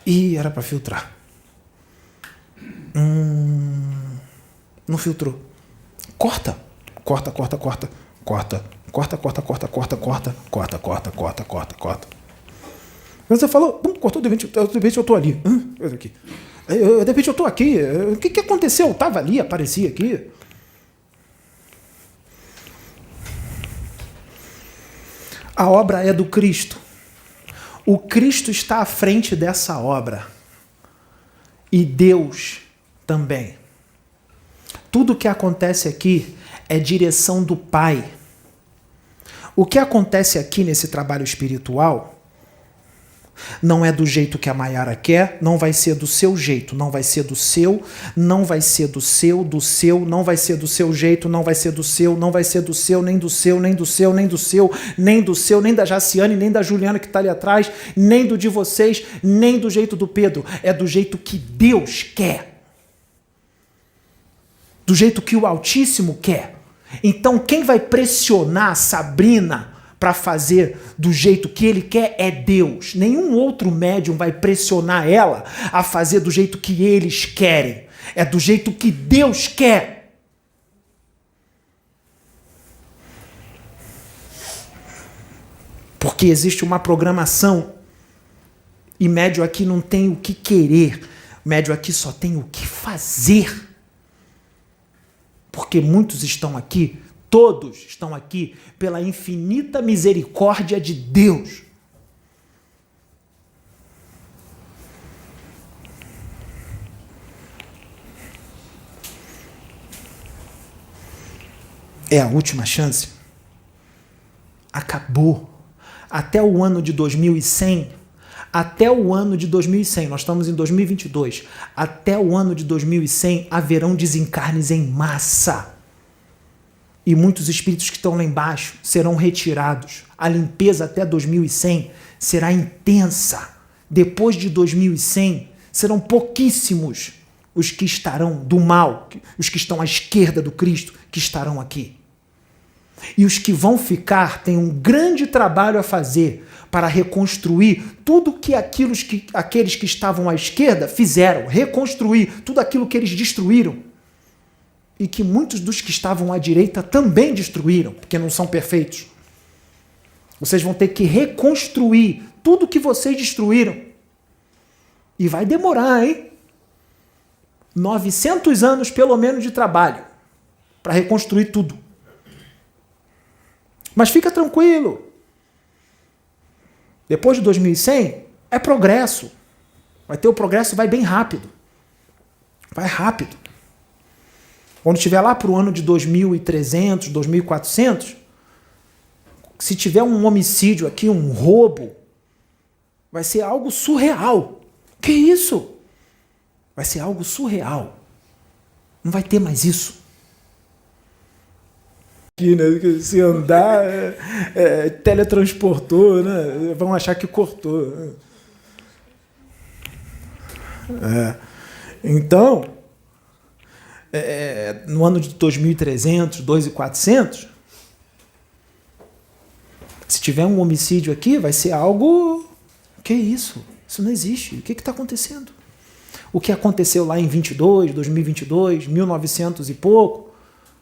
E era para filtrar. Não filtrou. Corta. Você falou, cortou, de repente eu tô ali. De repente eu tô aqui. O que aconteceu? Eu tava ali, apareci aqui. A obra é do Cristo. O Cristo está à frente dessa obra. E Deus também. Tudo que acontece aqui é direção do Pai. O que acontece aqui nesse trabalho espiritual não é do jeito que a Maiara quer, não vai ser do seu jeito, não vai ser do seu, não vai ser do seu, não vai ser do seu jeito, não vai ser do seu, não vai ser do seu, nem do seu, nem do seu, nem do seu, nem do seu, nem da Jaciane, nem da Juliana que está ali atrás, nem do de vocês, nem do jeito do Pedro. É do jeito que Deus quer. Do jeito que o Altíssimo quer. Então quem vai pressionar a Sabrina para fazer do jeito que ele quer é Deus. Nenhum outro médium vai pressionar ela a fazer do jeito que eles querem. É do jeito que Deus quer. Porque existe uma programação E médium aqui não tem o que querer. Médium aqui só tem o que fazer. Porque muitos estão aqui, todos estão aqui, pela infinita misericórdia de Deus. É a última chance. Acabou. Até o ano de 2100, nós estamos em 2022, até o ano de 2100 haverão desencarnes em massa. E muitos espíritos que estão lá embaixo serão retirados. A limpeza até 2100 será intensa. Depois de 2100, serão pouquíssimos os que estarão do mal, os que estão à esquerda do Cristo, que estarão aqui. E os que vão ficar têm um grande trabalho a fazer para reconstruir tudo que aqueles que estavam à esquerda fizeram, reconstruir tudo aquilo que eles destruíram. E que muitos dos que estavam à direita também destruíram, porque não são perfeitos. Vocês vão ter que reconstruir tudo que vocês destruíram. E vai demorar, hein? 900 anos, pelo menos, de trabalho para reconstruir tudo. Mas fica tranquilo. Depois de 2100, é progresso. Vai ter o progresso, vai bem rápido. Vai rápido. Quando estiver lá para o ano de 2300, 2400, se tiver um homicídio aqui, um roubo, vai ser algo surreal. Que isso? Vai ser algo surreal. Não vai ter mais isso. Aqui, né? Se andar, teletransportou, né? Vão achar que cortou. Então, no ano de 2300, 2400, se tiver um homicídio aqui, vai ser algo... Que isso? Isso não existe. O que está acontecendo? O que aconteceu lá em 2022, 1900 e pouco,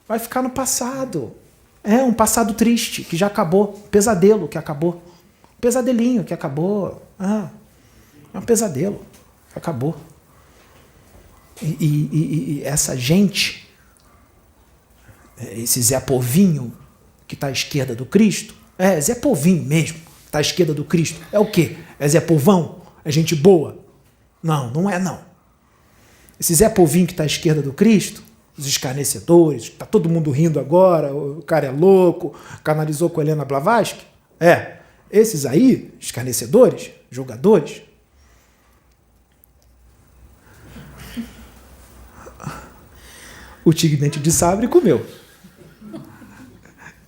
vai ficar no passado. É um passado triste, que já acabou. Pesadelo que acabou. Pesadelinho que acabou. É um pesadelo que acabou. E essa gente, esse Zé Povinho, que está à esquerda do Cristo, Zé Povinho mesmo, que está à esquerda do Cristo, é o quê? É Zé Povão? É gente boa? Não, não é não. Esse Zé Povinho que está à esquerda do Cristo, os escarnecedores, está todo mundo rindo agora, o cara é louco, canalizou com a Helena Blavatsky. Esses aí, escarnecedores, julgadores, o tigre dente de sabre comeu.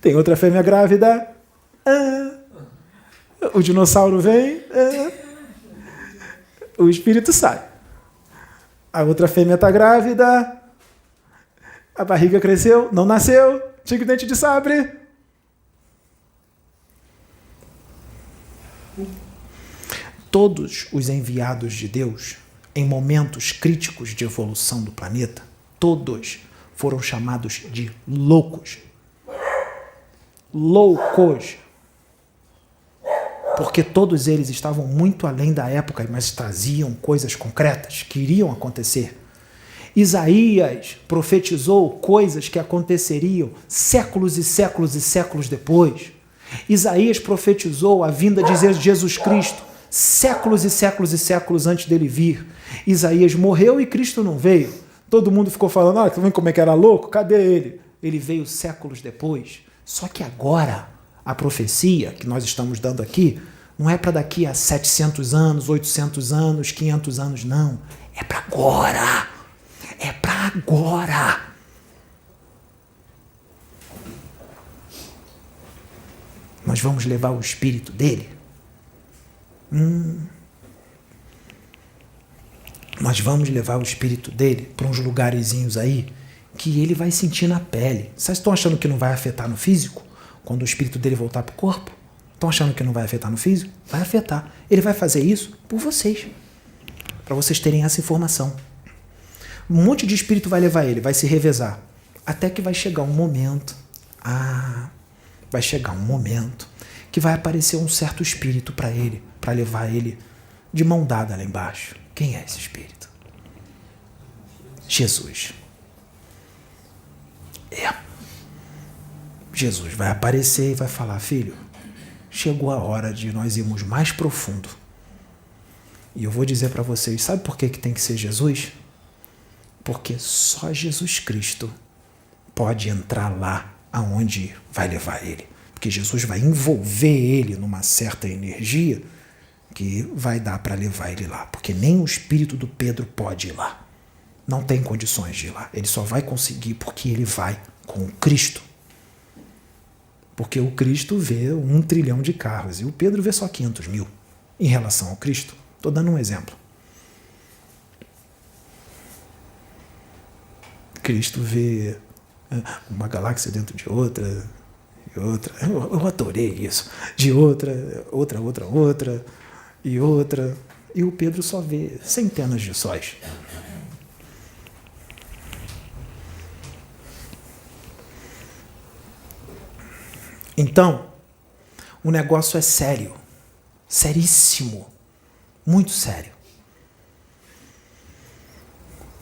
Tem outra fêmea grávida. O dinossauro vem. O espírito sai. A outra fêmea está grávida. A barriga cresceu, não nasceu. Tigre dente de sabre. Todos os enviados de Deus, em momentos críticos de evolução do planeta, todos foram chamados de loucos. Loucos. Porque todos eles estavam muito além da época, mas traziam coisas concretas que iriam acontecer. Isaías profetizou coisas que aconteceriam séculos e séculos e séculos depois. Isaías profetizou a vinda de Jesus Cristo séculos e séculos e séculos antes dele vir. Isaías morreu e Cristo não veio. Todo mundo ficou falando, tá vendo como é que era louco? Cadê ele? Ele veio séculos depois. Só que agora, a profecia que nós estamos dando aqui, não é para daqui a 700 anos, 800 anos, 500 anos, não. É para agora. É para agora. Nós vamos levar o espírito dele. Nós vamos levar o espírito dele para uns lugarzinhos aí que ele vai sentir na pele. Vocês estão achando que não vai afetar no físico? Quando o espírito dele voltar para o corpo? Estão achando que não vai afetar no físico? Vai afetar. Ele vai fazer isso por vocês. Para vocês terem essa informação. Um monte de espírito vai levar ele, vai se revezar. Até que vai chegar um momento. Vai chegar um momento que vai aparecer um certo espírito para ele, para levar ele de mão dada lá embaixo. Quem é esse espírito? Jesus. Jesus vai aparecer e vai falar: filho, chegou a hora de nós irmos mais profundo. E eu vou dizer para vocês, sabe por que tem que ser Jesus? Porque só Jesus Cristo pode entrar lá aonde vai levar ele. Porque Jesus vai envolver ele numa certa energia que vai dar para levar ele lá. Porque nem o espírito do Pedro pode ir lá. Não tem condições de ir lá. Ele só vai conseguir porque ele vai com o Cristo. Porque o Cristo vê 1 trilhão de carros e o Pedro vê só 500 mil em relação ao Cristo. Estou dando um exemplo. Cristo vê uma galáxia dentro de outra, e outra. Eu adorei isso. De outra, e outra. E o Pedro só vê centenas de sóis. Então, o negócio é sério, seríssimo, muito sério.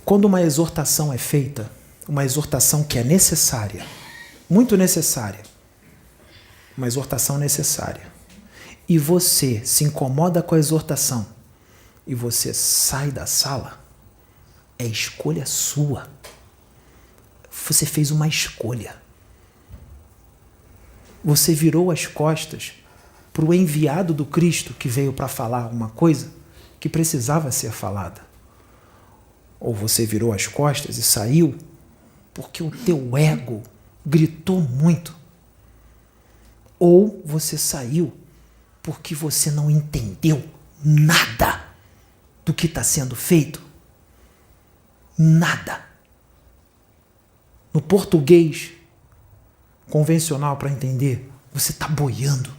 Quando uma exortação é feita, uma exortação que é necessária, muito necessária, uma exortação necessária, e você se incomoda com a exortação e você sai da sala, é escolha sua. Você fez uma escolha. Você virou as costas para o enviado do Cristo que veio para falar uma coisa que precisava ser falada. Ou você virou as costas e saiu porque o teu ego gritou muito. Ou você saiu porque você não entendeu nada do que está sendo feito. Nada. No português convencional, para entender, você está boiando.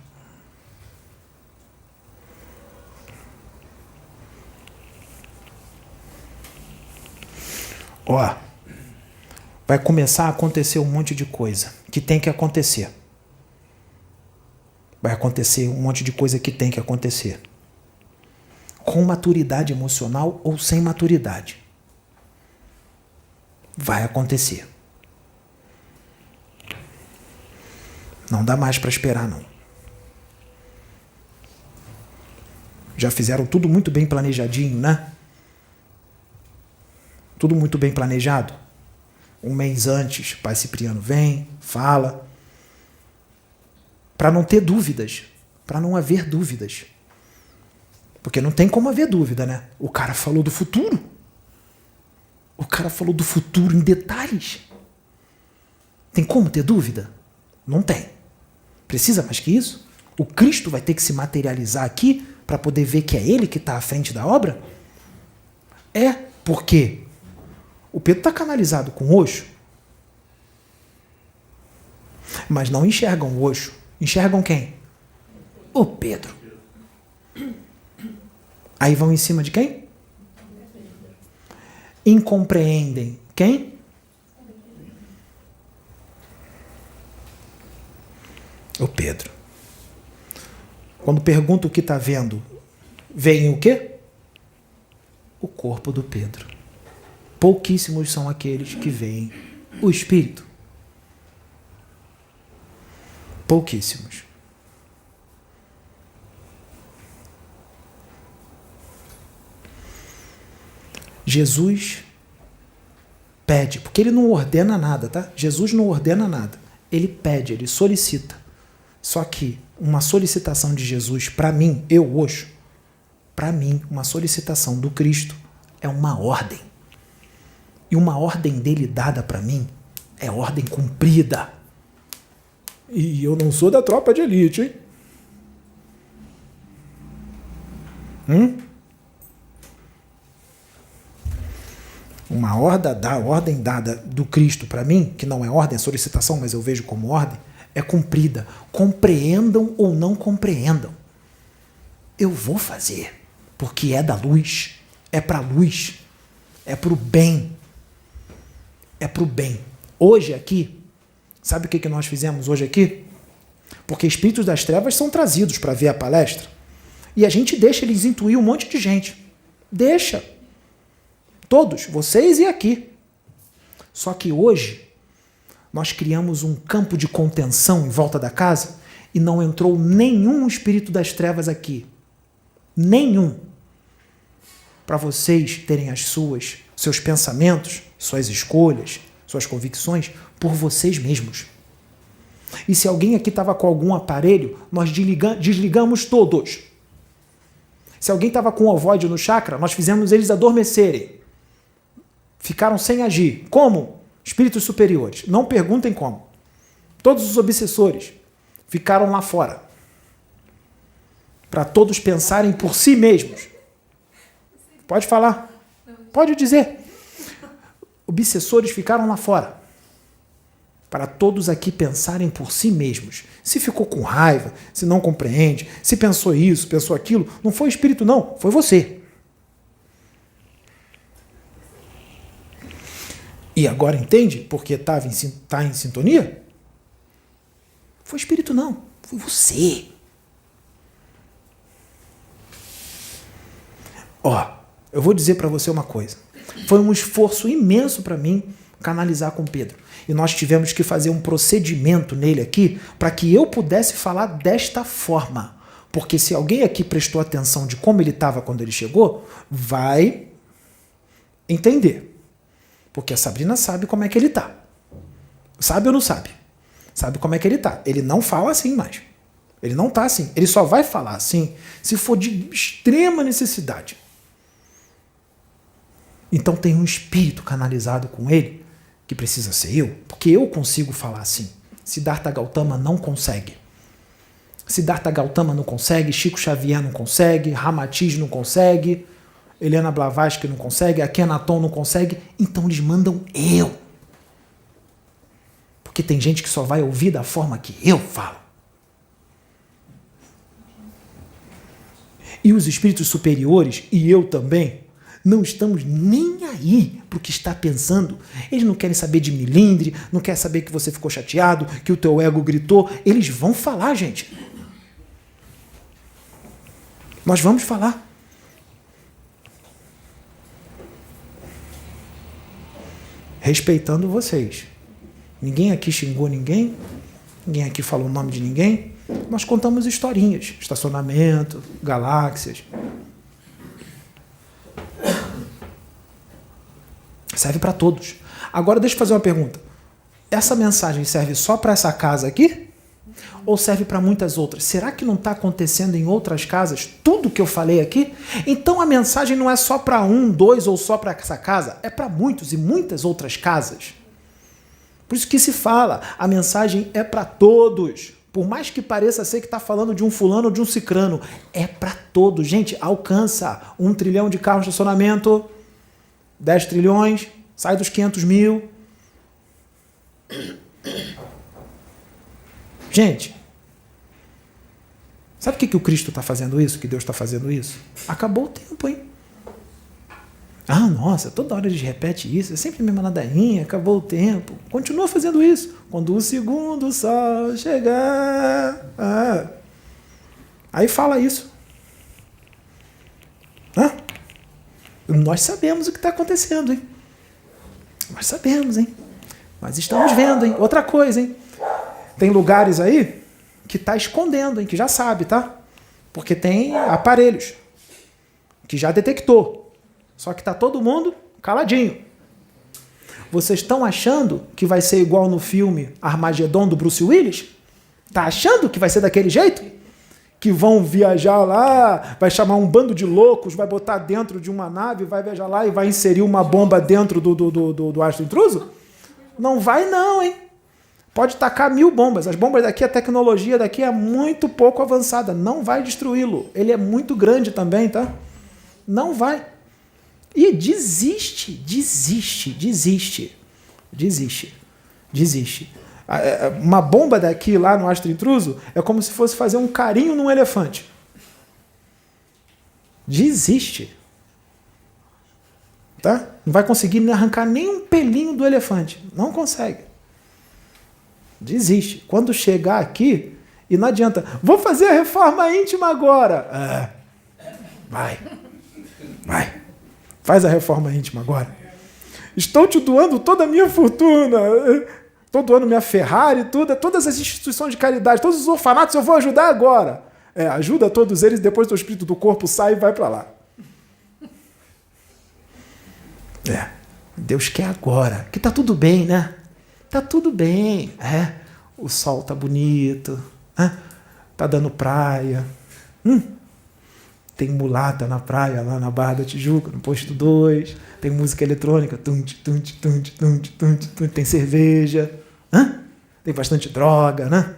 Vai começar a acontecer um monte de coisa que tem que acontecer. Vai acontecer um monte de coisa que tem que acontecer. Com maturidade emocional ou sem maturidade. Vai acontecer. Não dá mais para esperar, não. Já fizeram tudo muito bem planejadinho, né? Tudo muito bem planejado. Um mês antes, Pai Cipriano vem, fala. Para não ter dúvidas. Para não haver dúvidas. Porque não tem como haver dúvida, né? O cara falou do futuro. O cara falou do futuro em detalhes. Tem como ter dúvida? Não tem. Precisa mais que isso? O Cristo vai ter que se materializar aqui para poder ver que é ele que está à frente da obra? É porque o Pedro está canalizado com o Osho, mas não enxergam o Osho. Enxergam quem? O Pedro. Aí vão em cima de quem? Incompreendem quem? O Pedro. Quando pergunta o que está vendo, veem o quê? O corpo do Pedro. Pouquíssimos são aqueles que veem o Espírito. Pouquíssimos. Jesus pede, porque ele não ordena nada, tá? Jesus não ordena nada. Ele pede, ele solicita. Só que uma solicitação de Jesus, para mim, eu, Osho, para mim, uma solicitação do Cristo é uma ordem. E uma ordem dele dada para mim é ordem cumprida. E eu não sou da tropa de elite, hein? Uma ordem dada do Cristo para mim, que não é ordem, é solicitação, mas eu vejo como ordem, é cumprida. Compreendam ou não compreendam. Eu vou fazer, porque é da luz, é para a luz, é para o bem. É para o bem. Hoje aqui, sabe o que nós fizemos hoje aqui? Porque espíritos das trevas são trazidos para ver a palestra. E a gente deixa eles intuir um monte de gente. Deixa. Todos, vocês e aqui. Só que hoje, nós criamos um campo de contenção em volta da casa e não entrou nenhum espírito das trevas aqui. Nenhum. Para vocês terem seus pensamentos, suas escolhas, suas convicções por vocês mesmos. E se alguém aqui estava com algum aparelho, nós desligamos todos. Se alguém estava com ovoide no chakra, nós fizemos eles adormecerem. Ficaram sem agir. Como? Espíritos superiores. Não perguntem como. Todos os obsessores ficaram lá fora. Para todos pensarem por si mesmos. Pode falar. Pode dizer. Obsessores ficaram lá fora. Para todos aqui pensarem por si mesmos. Se ficou com raiva, se não compreende, se pensou isso, pensou aquilo, não foi o espírito não, foi você. E agora entende porque está em sintonia? Foi o espírito não, foi você. Ó, eu vou dizer para você uma coisa. Foi um esforço imenso para mim canalizar com Pedro. E nós tivemos que fazer um procedimento nele aqui para que eu pudesse falar desta forma. Porque se alguém aqui prestou atenção de como ele estava quando ele chegou, vai entender. Porque a Sabrina sabe como é que ele está. Sabe ou não sabe? Sabe como é que ele está. Ele não fala assim mais. Ele não está assim. Ele só vai falar assim se for de extrema necessidade. Então tem um espírito canalizado com ele que precisa ser eu, porque eu consigo falar assim. Siddhartha Gautama não consegue. Siddhartha Gautama não consegue, Chico Xavier não consegue, Ramatiz não consegue, Helena Blavatsky não consegue, Akhenaton não consegue, então eles mandam eu. Porque tem gente que só vai ouvir da forma que eu falo. E os espíritos superiores, e eu também, não estamos nem aí para o que está pensando. Eles não querem saber de milindre, não querem saber que você ficou chateado, que o teu ego gritou. Eles vão falar, gente. Nós vamos falar. Respeitando vocês. Ninguém aqui xingou ninguém, ninguém aqui falou o nome de ninguém. Nós contamos historinhas, estacionamento, galáxias. Serve para todos. Agora deixa eu fazer uma pergunta. Essa mensagem serve só para essa casa aqui? Ou serve para muitas outras? Será que não está acontecendo em outras casas tudo que eu falei aqui? Então a mensagem não é só para um, dois ou só para essa casa. É para muitos e muitas outras casas. Por isso que se fala, a mensagem é para todos. Por mais que pareça ser que está falando de um fulano ou de um cicrano, é para todos. Gente, alcança 1 trilhão de carros de estacionamento, 10 trilhões, sai dos 500 mil. Gente, sabe por que o Cristo está fazendo isso? Que Deus está fazendo isso? Acabou o tempo, hein? Ah, nossa, toda hora eles repetem isso, é sempre a mesma ladainha, acabou o tempo. Continua fazendo isso. Quando o segundo sol chegar... Aí fala isso. Nós sabemos o que está acontecendo, hein? Nós sabemos, hein? Nós estamos vendo, hein? Outra coisa, hein? Tem lugares aí que está escondendo, hein? Que já sabe, tá? Porque tem aparelhos que já detectou. Só que está todo mundo caladinho. Vocês estão achando que vai ser igual no filme Armagedon do Bruce Willis? Tá achando que vai ser daquele jeito? Que vão viajar lá, vai chamar um bando de loucos, vai botar dentro de uma nave, vai viajar lá e vai inserir uma bomba dentro do astro intruso? Não vai não, hein? Pode tacar 1000 bombas. As bombas daqui, a tecnologia daqui é muito pouco avançada. Não vai destruí-lo. Ele é muito grande também, tá? Não vai. E desiste. Uma bomba daqui lá no astro intruso é como se fosse fazer um carinho num elefante. Desiste. Tá? Não vai conseguir arrancar nem um pelinho do elefante. Não consegue. Desiste. Quando chegar aqui, e não adianta, vou fazer a reforma íntima agora. Vai. Faz a reforma íntima agora. Estou te doando toda a minha fortuna. Estou doando minha Ferrari, tudo, todas as instituições de caridade, todos os orfanatos eu vou ajudar agora. Ajuda todos eles, depois o espírito do corpo sai e vai para lá. Deus quer agora, que tá tudo bem, né? Tá tudo bem. O sol tá bonito, tá dando praia. Tem mulata na praia, lá na Barra da Tijuca, no posto 2. Tem música eletrônica. Tem cerveja. Tem bastante droga, né?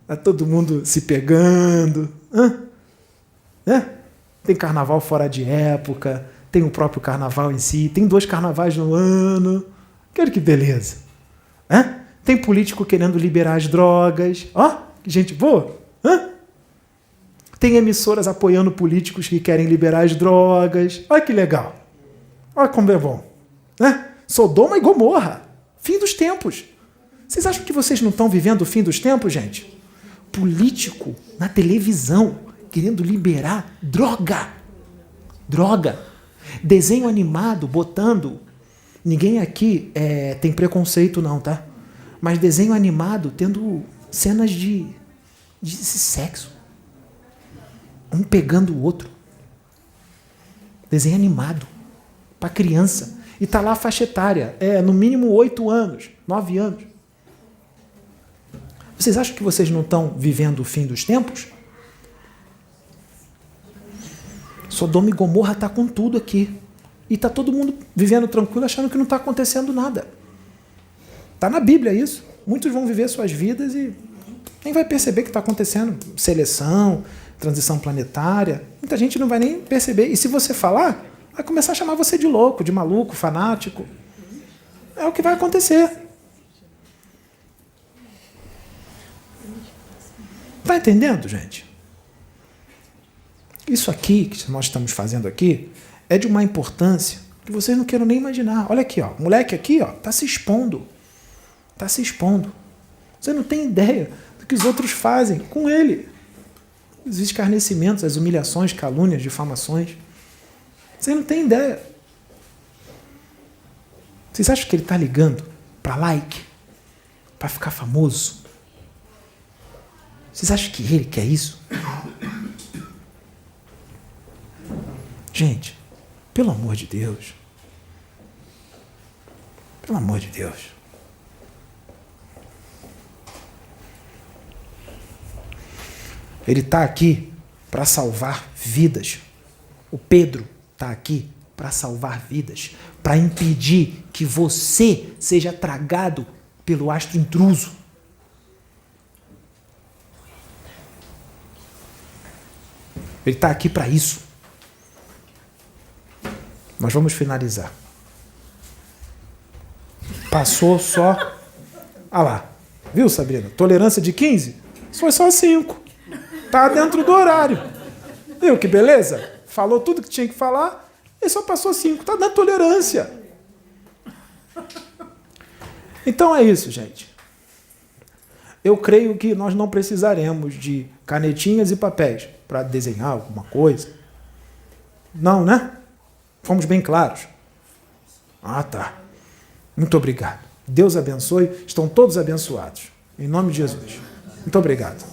Tá todo mundo se pegando. Tem carnaval fora de época. Tem o próprio carnaval em si. Tem 2 carnavais no ano. Olha que beleza. Tem político querendo liberar as drogas. Que gente boa. Tem emissoras apoiando políticos que querem liberar as drogas. Olha que legal. Olha como é bom. Sodoma e Gomorra. Fim dos tempos. Vocês acham que vocês não estão vivendo o fim dos tempos, gente? Político na televisão querendo liberar droga. Desenho animado botando... Ninguém aqui tem preconceito não, tá? Mas desenho animado tendo cenas de sexo. Um pegando o outro. Desenho animado. Para criança. E tá lá a faixa etária. No mínimo 8 anos, 9 anos. Vocês acham que vocês não estão vivendo o fim dos tempos? Sodoma e Gomorra está com tudo aqui. E está todo mundo vivendo tranquilo, achando que não está acontecendo nada. Está na Bíblia isso. Muitos vão viver suas vidas e nem vai perceber que está acontecendo seleção, transição planetária. Muita gente não vai nem perceber. E se você falar, vai começar a chamar você de louco, de maluco, fanático. É o que vai acontecer. Está entendendo, gente? Isso aqui que nós estamos fazendo aqui é de uma importância que vocês não queiram nem imaginar. Olha aqui, ó, o moleque aqui está se expondo. Está se expondo. Você não tem ideia do que os outros fazem com ele. Os escarnecimentos, as humilhações, calúnias, difamações. Você não tem ideia. Vocês acham que ele está ligando para like? Para ficar famoso? Vocês acham que ele quer isso? Gente, pelo amor de Deus. Pelo amor de Deus. Ele está aqui para salvar vidas. O Pedro está aqui para salvar vidas, para impedir que você seja tragado pelo astro intruso. Ele está aqui para isso. Nós vamos finalizar. Passou só... Ah lá. Viu, Sabrina? Tolerância de 15? Foi só 5. Está dentro do horário. Viu que beleza? Falou tudo que tinha que falar e só passou 5. Está dando tolerância. Então é isso, gente. Eu creio que nós não precisaremos de canetinhas e papéis para desenhar alguma coisa. Não, né? Fomos bem claros. Ah, tá. Muito obrigado. Deus abençoe. Estão todos abençoados. Em nome de Jesus. Muito obrigado.